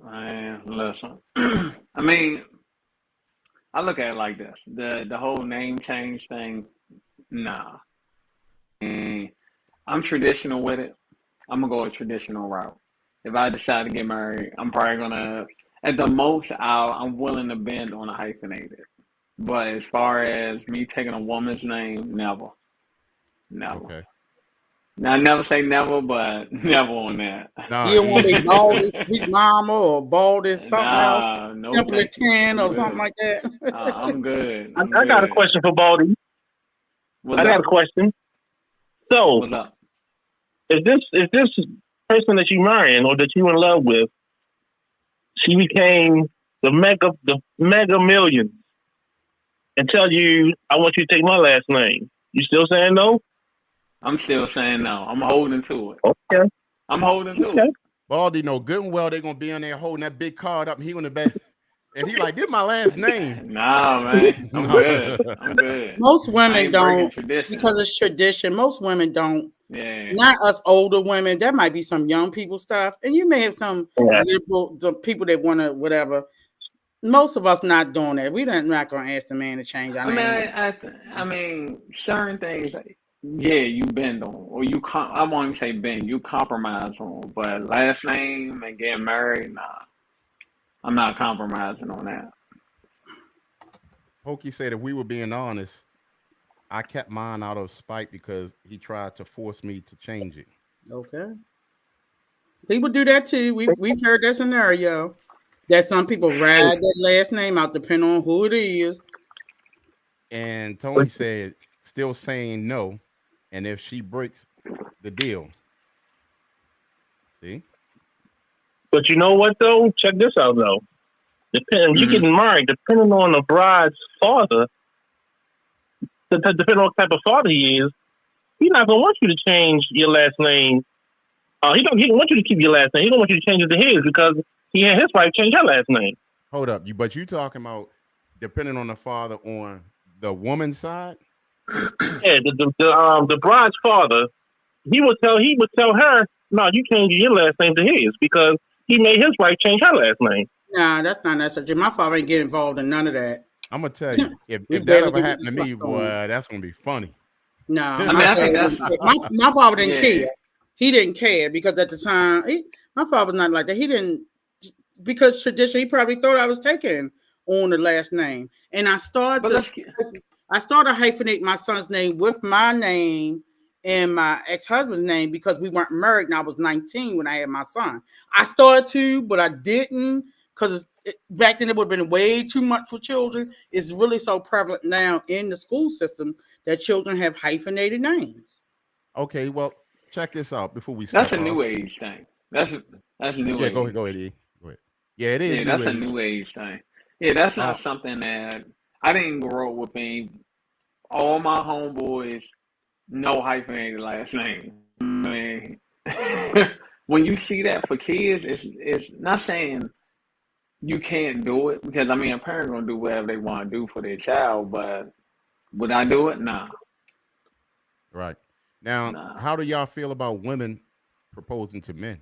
Man, listen. I mean, I look at it like this: the whole name change thing. Nah. And I'm traditional with it. I'm gonna go a traditional route. If I decide to get married, I'm probably gonna, at the most, I'm willing to bend on a hyphenated. But as far as me taking a woman's name, never, never. Okay. Now, I never say never, but never on that. Nah, You don't want to be E. bald as Sweet Mama or bald as something else, Nah, no Simply thank you. 10 I'm or something good. like that. I'm good. I, I'm I got a good. question for baldyE. What's I got a up? question. So, What's up? is this person that you marrying or that you in love with? She became the mega million and tell you, I want you to take my last name. You still saying no? I'm still saying no. I'm holding to it. Okay. I'm holding to Okay. it. Baldy know good and well they're gonna be on there holding that big card up, and he on the back, and he like, this my last name. Nah, man. I'm No. good. I'm good. Most I women ain't breaking don't, tradition. because it's tradition. Most women don't. Yeah. Not us older women. There might be some young people stuff, and you may have some Yeah. liberal the people that want to whatever. Most of us not doing that. We not gonna ask the man to change our I mean, name. I mean, certain things, like, yeah, you bend on, or I won't even say bend, you compromise on. But last name and getting married, nah, I'm not compromising on that. Pokey said if we were being honest, I kept mine out of spite because he tried to force me to change it. Okay, people do that too. We've heard that scenario that some people ride that last name out depending on who it is. And Tony said, still saying no. And if she breaks the deal, see? But you know what though? Check this out though. You Hmm. getting married, depending on the bride's father, depending on what type of father he is, he's not gonna want you to change your last name. He don't want you to keep your last name. He don't want you to change it to his because he had his wife change her last name. Hold up. But you talking about depending on the father on the woman's side? Yeah, the bride's father, he would tell her, no, you change your last name to his because he made his wife change her last name. Nah, that's not necessary. My father ain't get involved in none of that. I'm gonna tell you, We if that barely ever get happened the to me, fuss on. boy, that's gonna be funny. No, I my mean, I dad think that's, didn't care. My father didn't yeah. care. He didn't care because at the time, my father was not like that. He didn't, because tradition. He probably thought I was taking on the last name, and But I started to hyphenate my son's name with my name and my ex-husband's name because we weren't married, and I was 19 when I had my son. I started to, but I didn't because back then it would have been way too much for children. It's really so prevalent now in the school system that children have hyphenated names. Okay, well, check this out before we that's step a off. new age thing. That's a new Yeah, go ahead, age. go ahead, E. Go ahead. Yeah, it is Yeah, new that's a age. new age thing. Yeah, that's Uh, not something that I didn't grow up with being. All my homeboys, no hyphenated last name. I mean, when you see that for kids, it's not saying you can't do it because I mean a parent gonna do whatever they want to do for their child, but would I do it? Nah, right. Now, nah. how do y'all feel about women proposing to men?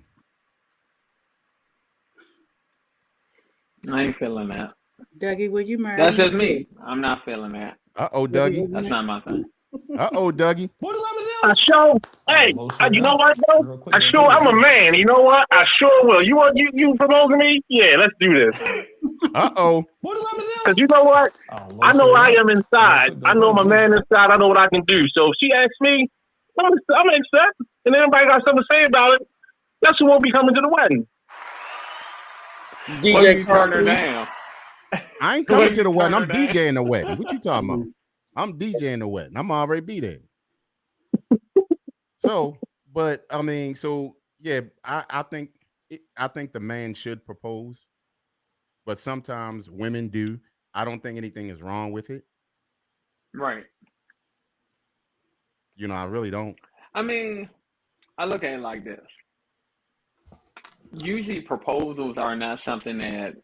I ain't feeling that. Dougie, will you marry That's me? just me. I'm not feeling that. Uh-oh, Dougie, will Dougie. you That's marry not my thing. Uh-oh, Dougie. What is up with I this? sure, Oh, hey, most sure you know not. what, bro? Real quick, I'm a man. You know what? I sure will. You proposing me? Yeah, let's do this. Uh-oh. What is up with Because this? you know what? Oh, I most know sure I not. am Real inside. quick, I though, know I'm a brother. man inside. I know what I can do. So if she asks me, I'm gonna accept. And anybody got something to say about it, that's who won't be coming to the wedding. What if DJ you turn her Carson? down? I ain't What coming if to you the wedding. turn her I'm down? DJing the wedding. What you talking about? Mhm. I'm DJing the wedding. I'm already be there. So, but I mean, so yeah, I think the man should propose, but sometimes women do. I don't think anything is wrong with it. Right. I really don't. I mean, I look at it like this. Usually proposals are not something that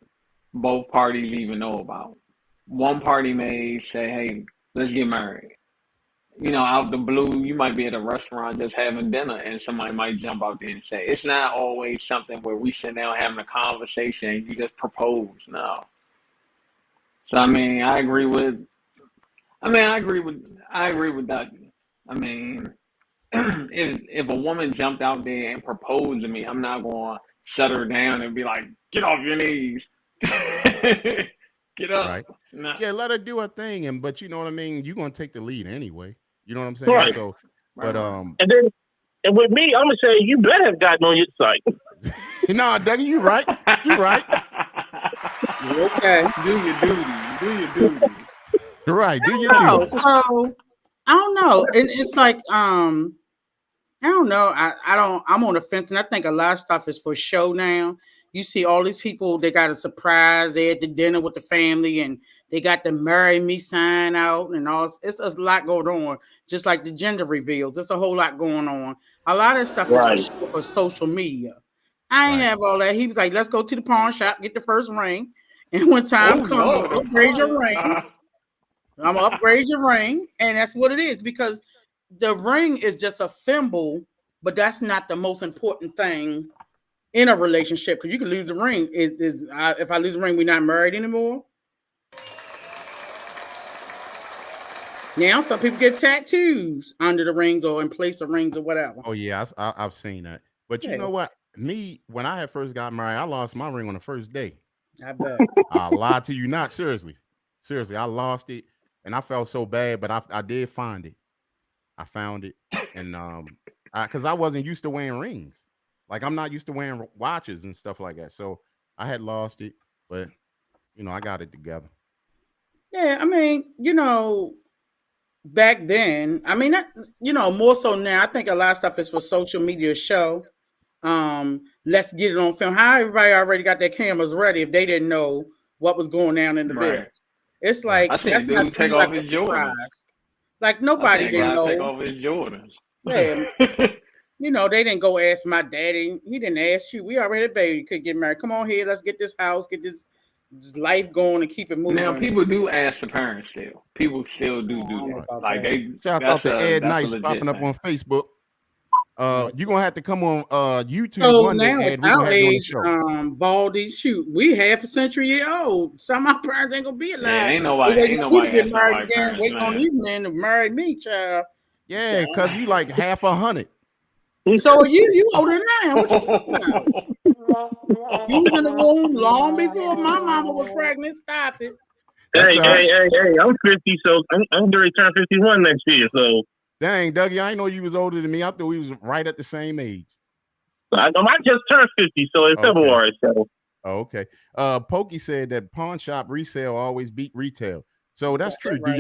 both parties even know about. One party may say, "Hey, let's get married." Out the blue, you might be at a restaurant just having dinner, and somebody might jump out there and say, "It's not always something where we sit down having a conversation and you just propose." No. So I mean, I agree with. I agree with that. I mean, if a woman jumped out there and proposed to me, I'm not going to shut her down and be like, "Get off your knees, get up." Right. No, Yeah, let her do her thing, and but you know what I mean. You're gonna take the lead anyway. You know what I'm saying? Right. So, right, but right. And with me, I'm gonna say you better have gotten on your site. no, Dougie, you right. You right. Okay. Do your duty. Do your duty. You're right. Do your No, duty. so I don't know. And it's like I don't know. I'm on the fence, and I think a lot of stuff is for show now. You see all these people, they got a surprise, they at the dinner with the family, and they got the marry me sign out and all. It's a lot going on, just like the gender reveals. There's a whole lot going on. A lot of stuff is for Right. show for social media. I ain't Right. have all that. He was like, let's go to the pawn shop, get the first ring. And when Oh time comes, Lord, the upgrade your pawn ring. shop. I'm gonna upgrade your ring, and that's what it is because the ring is just a symbol, but that's not the most important thing in a relationship because you can lose the ring. If I lose the ring, we're not married anymore. Now, some people get tattoos under the rings or in place of rings or whatever. Oh yeah, I've seen that. But you know Yes, what? Me, when I had first got married, I lost my ring on the first day. I bet. I lied to you not. Seriously. Seriously, I lost it and I felt so bad, but I did find it. I found it. And because I wasn't used to wearing rings. Like I'm not used to wearing watches and stuff like that. So I had lost it, but I got it together. Yeah, I mean, back then, I mean, more so now. I think a lot of stuff is for social media show. Let's get it on film. How everybody already got their cameras ready if they didn't know what was going down in the bed. Right. It's Right. like I seen a that's not dude to me take like off a his Jordans. surprise. Like I seen nobody a didn't guy take know. off his Jordans. Yeah, they didn't go ask my daddy. He didn't ask you. We already had a baby. Could get married. Come on here. Let's get this house. Get this life going and keep it Now moving. people do ask the parents still. People still do I don't know that. Right. about Like that. Shouts out that's to a Ed that's a Nice popping legit up on thing. Facebook. You're gonna have to come on YouTube So one day, now at Ed. We're our gonna have you on the age, show. baldy, shoot, we half a century year old. Some of my parents ain't gonna be Yeah, alive. ain't They nobody waiting ain't on me to nobody get asking married nobody again, parents waiting on now. these men to marry me, child. Yeah, cause you like half 100. So you older than I am. What you talking about? You was in the womb long before my mama was pregnant. Stop it. That's Hey, I'm 50, so I'm going to turn 51 next year. So dang, Dougie. I ain't know you was older than me. I thought we was right at the same age. I just turned 50, so it's Okay. February. So Oh, okay. Pokey said that pawn shop resale always beat retail. So that's true. Right.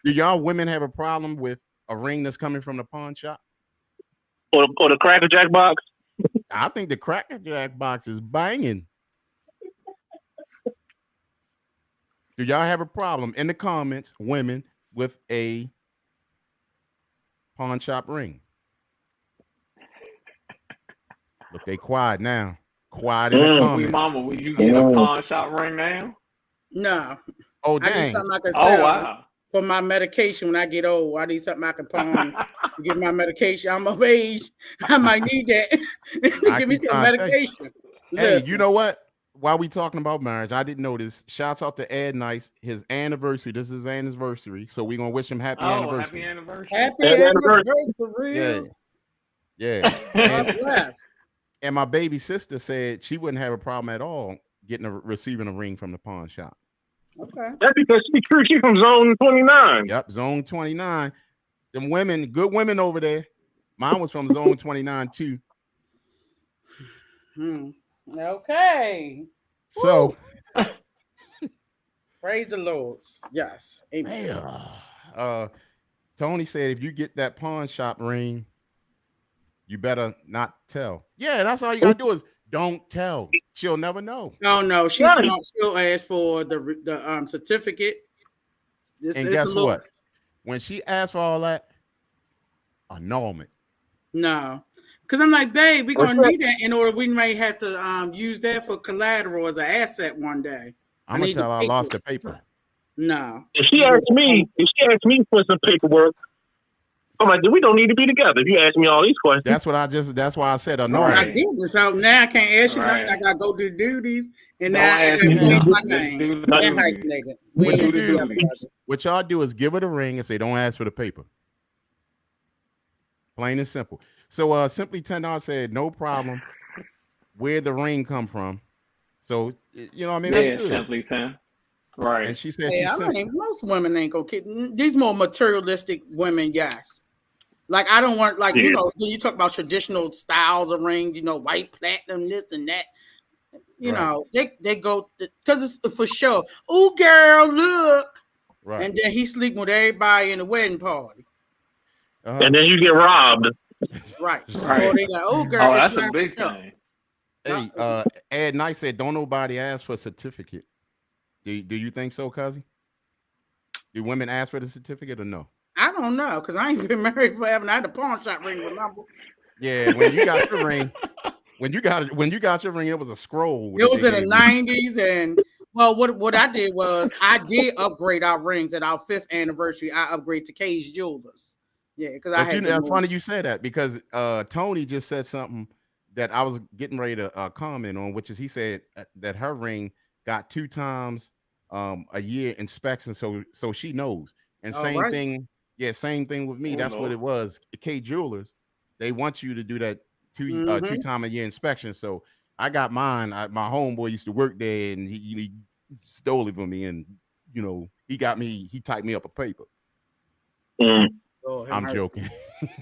Do y'all women have a problem with a ring that's coming from the pawn shop? or the Cracker Jack box. I think the Cracker Jack box is banging. Do y'all have a problem in the comments, women, with a pawn shop ring? Look, they quiet now. Quiet in the We comments. mama, would you get a pawn shop ring now? No, Oh, I need dang. something I can Oh sell wow. for my medication when I get old. I need something I can pawn to get my medication. I'm of age. I might need that. I Give me keep some trying to say. medication. Hey, Listen. you know what? While we talking about marriage, I didn't know this. Shouts out to Ed Nice, his anniversary. This is his anniversary, so we're gonna wish him happy Oh, anniversary. happy anniversary. Happy Happy anniversary. anniversary. Yeah. God And bless. and my baby sister said she wouldn't have a problem at all receiving a ring from the pawn shop. Okay. That's because she's from Zone 29. Yep, Zone 29. Them women, good women over there. Mine was from Zone 29 too. Okay. So Praise the Lord. Yes. Amen. Tony said if you get that pawn shop ring, you better not tell. Yeah, that's all you gotta do is don't tell. She'll never know. Oh no, she's smart. She'll ask for the certificate. And guess what? When she asks for all that, annulment. No, because I'm like, babe, we're gonna need that in order. We may have to use that for collateral as an asset one day. I'm gonna tell her I lost the paper. No. If she asks me for some paperwork, I'm like, we don't need to be together. If you ask me all these questions, That's why I said I annoying. Right. did. So now I can't ask you nothing. I Right. gotta go to the duties, and Don't now I ask gotta me change my nothing. Just name do and the duties. hyphenate it. We What ain't you gonna do do the that, duties. brother. What y'all do is give her the ring and say, "Don't ask for the paper." Plain and simple. So simply $10 said, "No problem. Where the ring come from?" So you know, what I mean, that's Yeah, good. simply 10. And Right. she said Hey, she's I simple. mean, most women ain't gonna kid. These more materialistic women, yes. Like I don't want, like yeah. when you talk about traditional styles of rings, white platinum, this and that. Right. They go because it's for sure. Oh, girl, look, Right. and then he sleeping with everybody in the wedding party. And then you get robbed. Right. Right. Or they like, oh, girl, Oh, it's that's a not big for sure. thing. No, Hey, Ed Knight said, "Don't nobody ask for a certificate." Do you think so, Cuzzy? Do women ask for the certificate or no? I don't know because I ain't been married forever. And I had a pawn shop ring. Remember? Yeah, when you got your ring, when you got your ring, it was a scroll It that was they in the gave you. '90s, and well, what I did was I did upgrade our rings at our 5th anniversary. I upgraded to Cage Jewelers. Yeah, because I But had to it's move. funny you say that because Tony just said something that I was getting ready to comment on, which is he said that her ring got 2 times a year inspection, so she knows. And All same right. thing, yeah, same thing with me. Oh That's what Lord. it was. K Jewelers, they want you to do that two Mm-hmm. time a year inspection. So I got mine. My homeboy used to work there, and he stole it from me, and he got me. He typed me up a paper. Mm. Oh, have I'm mercy. joking.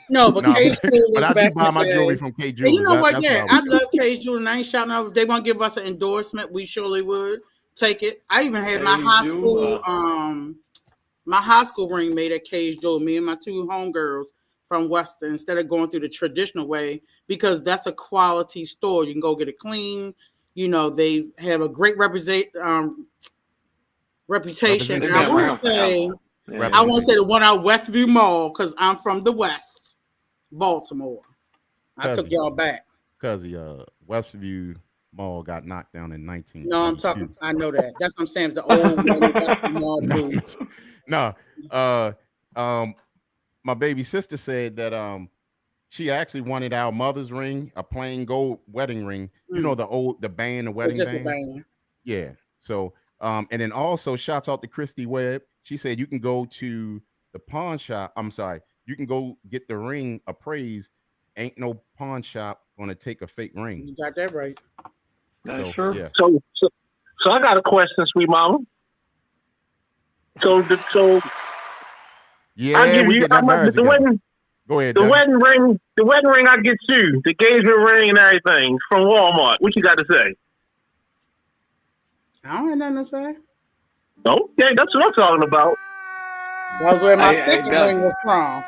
No, but No, Cage but Jewelers I do back in buy the my jewelry day. from K And you Jewelers. know what? That's what Yeah, I I was love doing. Cage Jewelers. And I ain't shouting out. If they want to give us an endorsement, we surely would take it. I even had Hey, my high school ring made at Cage Jewel. Me and my 2 homegirls from Western, instead of going through the traditional way, because that's a quality store. You can go get it clean. They have a great reputation. they've And I been Representation. want to around say, forever. I Yeah. want to say Representation. the one out Westview Mall because I'm from the West, Baltimore. I took Cuzzy. y'all back. Cuzzy, Westview Mall got knocked down in No, I'm talking. 1922. I know that. That's what I'm saying. It's the old one in Westview Mall No, booth. no. Uh, um, my baby sister said that she actually wanted our mother's ring, a plain gold wedding ring. You know Mm. the band, the It's wedding just a band. band. Yeah. So and then also shouts out to Christy Webb. She said you can go to the pawn shop. I'm sorry, you can go get the ring appraised. Ain't no pawn shop gonna take a fake ring. You got that right. That's So true. yeah. So I got a question, sweet mama. So I Yeah, give we you getting how that much marriage the together. wedding Go ahead, the Doug. wedding ring I get you, the engagement ring and everything from Walmart. What you got to say? I don't have nothing to say. Okay, that's what I'm talking about. That was where my Hey, second ring Dougie. was from.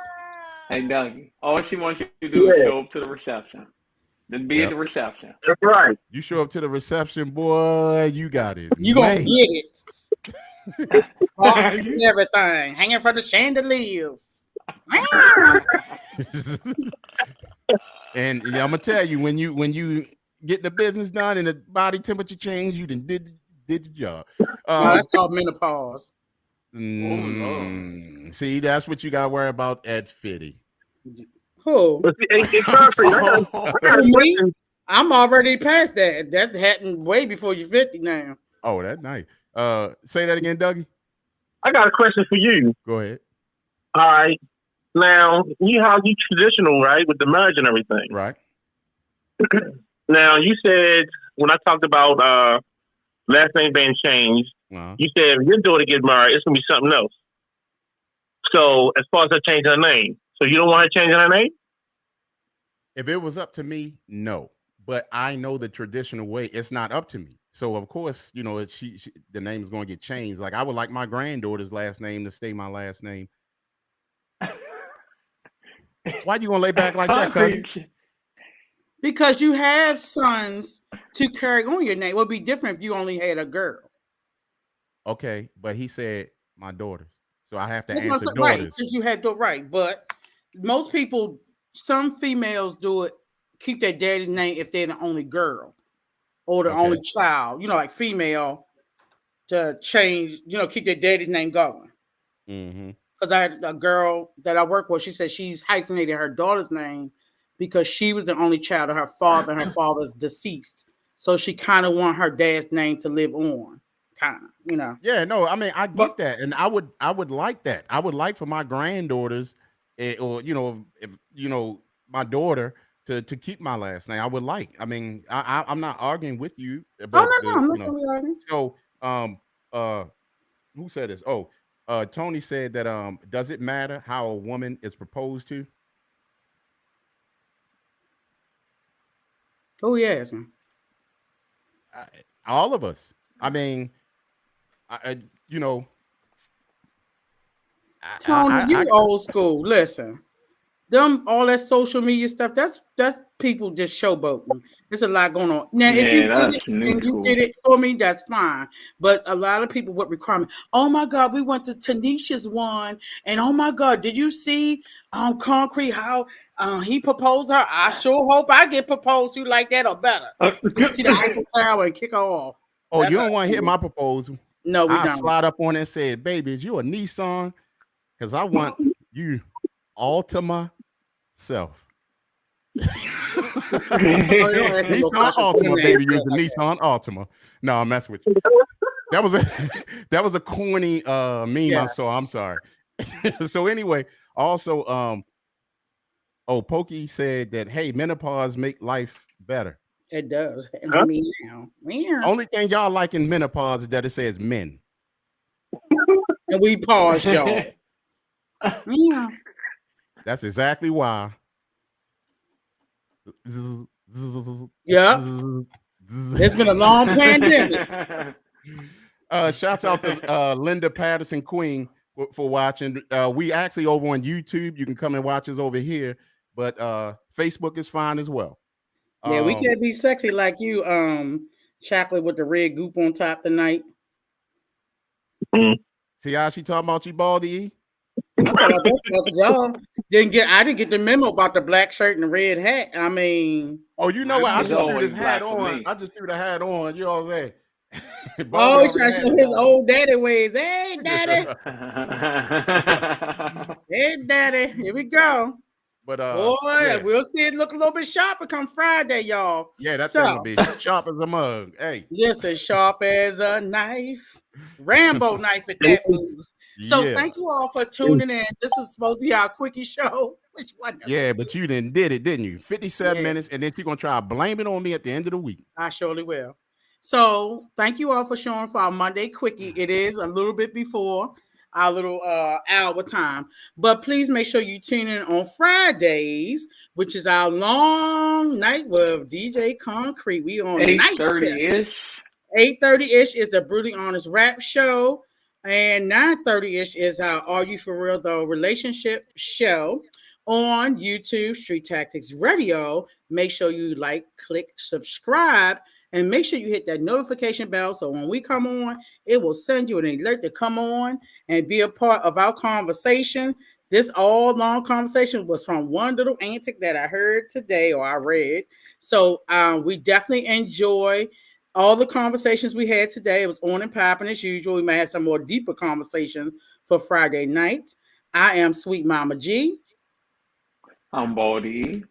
Hey, Dougie. All she wants you to do is Yeah, show up to the reception. Just be at the Yep. reception. that's right. You show up to the reception, boy, you got it You gonna made. get it. Sparks and everything hanging from the chandeliers. And I'm gonna tell you when you get the business done and the body temperature change, you did the job. No, Um, that's called menopause. Oh Lord. see, that's what you got to worry about at 50. Who? But see, hey, I'm Concrete, sorry. I got a Who, me? question. I'm already past that. That happened way before you're 50 now. Oh, that's nice. Say that again, Dougie. I got a question for you. Go ahead. All right, now you traditional, right, with the marriage and everything. Right. Now you said when I talked about last name being changed, Uh-huh. you said if your daughter get married, it's gonna be something else. So as far as her changing her name, so you don't want her changing her name? If it was up to me, no. But I know the traditional way. It's not up to me. So of course, the name is going to get changed. Like I would like my granddaughter's last name to stay my last name. Why you gonna lay back like that, cuz? Concrete. Because you have sons to carry on your name. It would be different if you only had a girl. Okay, but he said my daughters, so I have to That's what I'm answer saying. Right. daughters. Because you had the right. But most people, some females do it, keep their daddy's name if they're the only girl or the only Okay. child, like female to change, keep their daddy's name going. Mm-hmm. because I had a girl that I work with. She said she's hyphenated her daughter's name because she was the only child of her father, and her father's deceased. So she kind of want her dad's name to live on, kind of, you know. Yeah, no, I mean, I get But that, and I would like that. I would like for my granddaughters, or if my daughter to keep my last name. I would like. I mean, I'm not arguing with you, Oh but no, no, I'm not saying we arguing. so uh who said this? Oh, Tony said that does it matter how a woman is proposed to? Oh yes, I, all of us. I mean, I you know Tony, I you old school. Listen. Them all that social media stuff, that's people just showboating. There's a lot going on. Now, if you yeah, did it that's new and you did school. it for me, that's fine. But a lot of people would require me. Oh my God, we went to Tanisha's one, and oh my God, did you see Concrete how he proposed her? I sure hope I get proposed to like that or better. Take her to the Eiffel Tower and kick her off. Oh, you That's how don't want to I hear do it. my proposal? No, we I don't. slide up on it and said, "Baby, is you a Nissan? Because I want you Altima self." Oh, you don't ask no more Nissan questions. You Altima, don't ask baby, use stuff the like that. Nissan Altima. No, I'm messing with you. That was a that was a corny meme I saw. Yes, I'm sorry. So anyway, also Pokey said that hey, menopause make life better. it does. Huh? Meow. Only thing y'all like in menopause is that it says men. And we pause, y'all. Meow. That's exactly why. Yep. It's been a long pandemic. Shouts out to Linda Patterson Queen for watching. We actually over on YouTube. You can come and watch us over here, but Facebook is fine as well. Yeah, we Um, can't be sexy like you, chocolate with the red goop on top tonight. See how she talking about you, baldyE? I'm talking about that stuff because y'all I didn't get the memo about the black shirt and the red hat. I mean, Oh, you know I what? I It's don't just know. threw this always hat black for on. me. I just threw the hat on. You know what I'm saying? Oh, Baldy he's already trying to had show it his on. old daddy ways. Hey, daddy. Hey, daddy. Here we go. But Boy, yeah, we'll see it look a little bit sharper come Friday, y'all. yeah, that thing So, gonna be sharp as a mug. Hey, listen, sharp as a knife. Rambo knife at that moves. So yeah, thank you all for tuning in. This was supposed to be our quickie show, which wasn't a yeah, quickie. but you did it, didn't you? 57 Yeah, minutes, and then you're gonna try to blame it on me at the end of the week. I surely will. So thank you all for showing for our Monday quickie. It is a little bit before our little hour time, but please make sure you tune in on Fridays, which is our long night with DJ Concrete. We on Eight night shift. thirty ish. 8:30-ish is the Brutally Honest Rap Show. And 9:30-ish is our Are You For Real Though relationship show on YouTube, Street Tactics Radio. Make sure you like, click, subscribe, and make sure you hit that notification bell so when we come on, it will send you an alert to come on and be a part of our conversation. This all long conversation was from one little antic that I heard today or I read. So we definitely enjoy all the conversations we had today. It was on and popping as usual. We might have some more deeper conversations for Friday night. I am Sweet Mama G. I'm baldyE.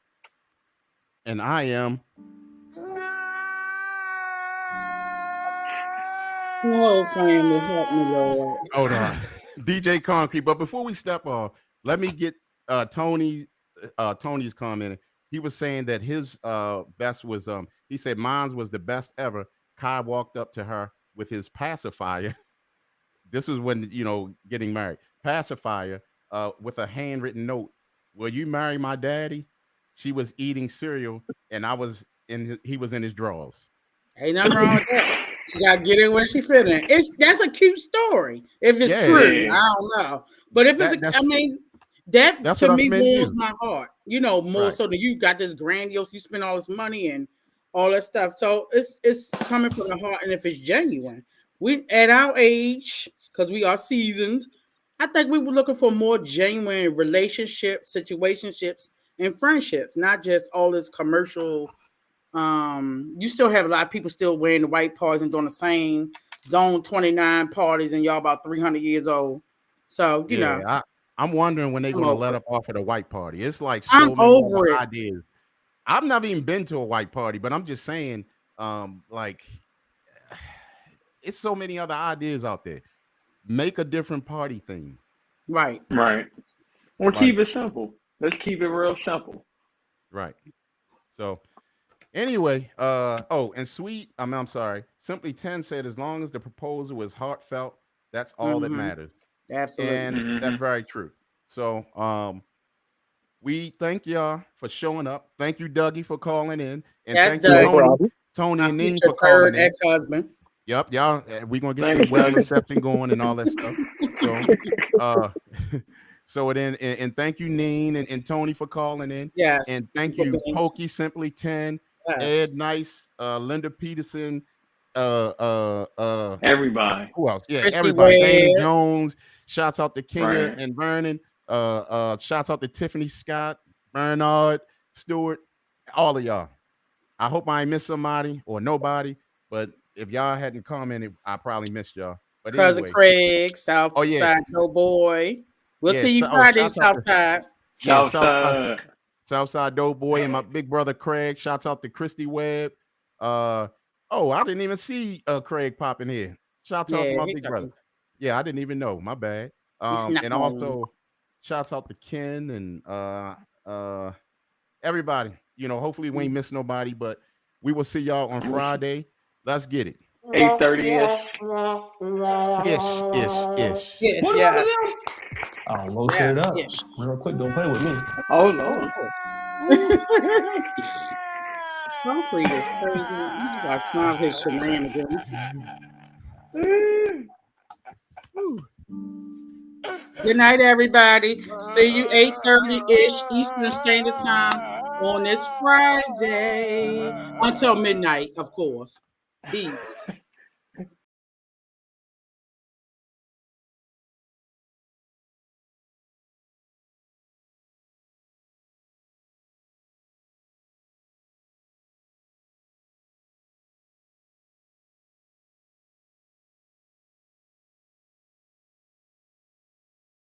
And I am. Oh, family, help me, Lord. Hold on, DJ Concrete. But before we step off, let me get Tony's comment. He was saying that his best was he said mine was the best ever. Kai walked up to her with his pacifier. This was when getting married. Pacifier with a handwritten note. Will you marry my daddy? She was eating cereal, and he was in his drawers. Ain't nothing wrong with that. She gotta get in where she fit in. That's a cute story. If it's Yeah, true, Yeah. I don't know. But if it's, I mean, that that's to what I me meant warms you. my heart. More Right. so than you got this grandiose. You spend all this money and all that stuff. So it's coming from the heart, and if it's genuine, we at our age because we are seasoned. I think we were looking for more genuine relationships, situationships, and friendships, not just all this commercial. You still have a lot of people still wearing the white parties and doing the same Zone 29 parties, and y'all about 300 years old. So Yeah, I'm wondering when they're I'm gonna over let it. up off of the white party. It's like I'm so many other over it. ideas. I've never even been to a white party, but I'm just saying, like it's so many other ideas out there. Make a different party theme. Right. Right. Or Like, keep it simple. Let's keep it real simple. right. So anyway, oh, and sweet, I'm sorry. Simply 10 said as long as the proposal is heartfelt, that's all that Mm-hmm. matters. Absolutely. And that's Hmm. very true. So we thank y'all for showing up. Thank you, Dougie, for calling in. And That's thank you, No Dougie, problem. Tony my and Ning future for third calling in. ex-husband. Yep, y'all. We're gonna get the Thanks, wedding Dougie. reception going and all that stuff. So uh so then and thank you, Neen and Tony for calling in. And Yes. thank For you, being, Pokey Simply 10, yes. Ed Nice, Linda Peterson, Everybody. who else? Yeah, Christy everybody. Danny Webb. Jones. Shouts out to Kenya Right. and Vernon. Shouts out to Tiffany Scott, Bernard, Stewart, all of y'all. I hope I ain't missed somebody or nobody, but if y'all hadn't commented, I probably missed y'all. But Cousin anyway, Craig, oh yeah, Southside No Boy. We'll yeah. see you So, oh, Friday, shouts out to Southside. yeah, Southside Southside. Southside Doughboy and my big brother Craig. Shouts out to Christy Webb. Uh oh, I didn't even see Craig popping here. Shouts out Yeah, to my he big brother. coming. Yeah, I didn't even know. My bad. He snuck And home. also shouts out to Ken and everybody. Hopefully we ain't miss nobody, but we will see y'all on Friday. Let's get it. 8:30 ish. Ish, ish, ish. Yes, What yes, up? Oh, low set it yes, up. ish. Real quick, don't play with me. Oh Oh, Lord. Lord. Concrete is crazy. You got some of his shenanigans. Good night, everybody. See you 8:30-ish Eastern Standard Time on this Friday. Until midnight, of course. Peace.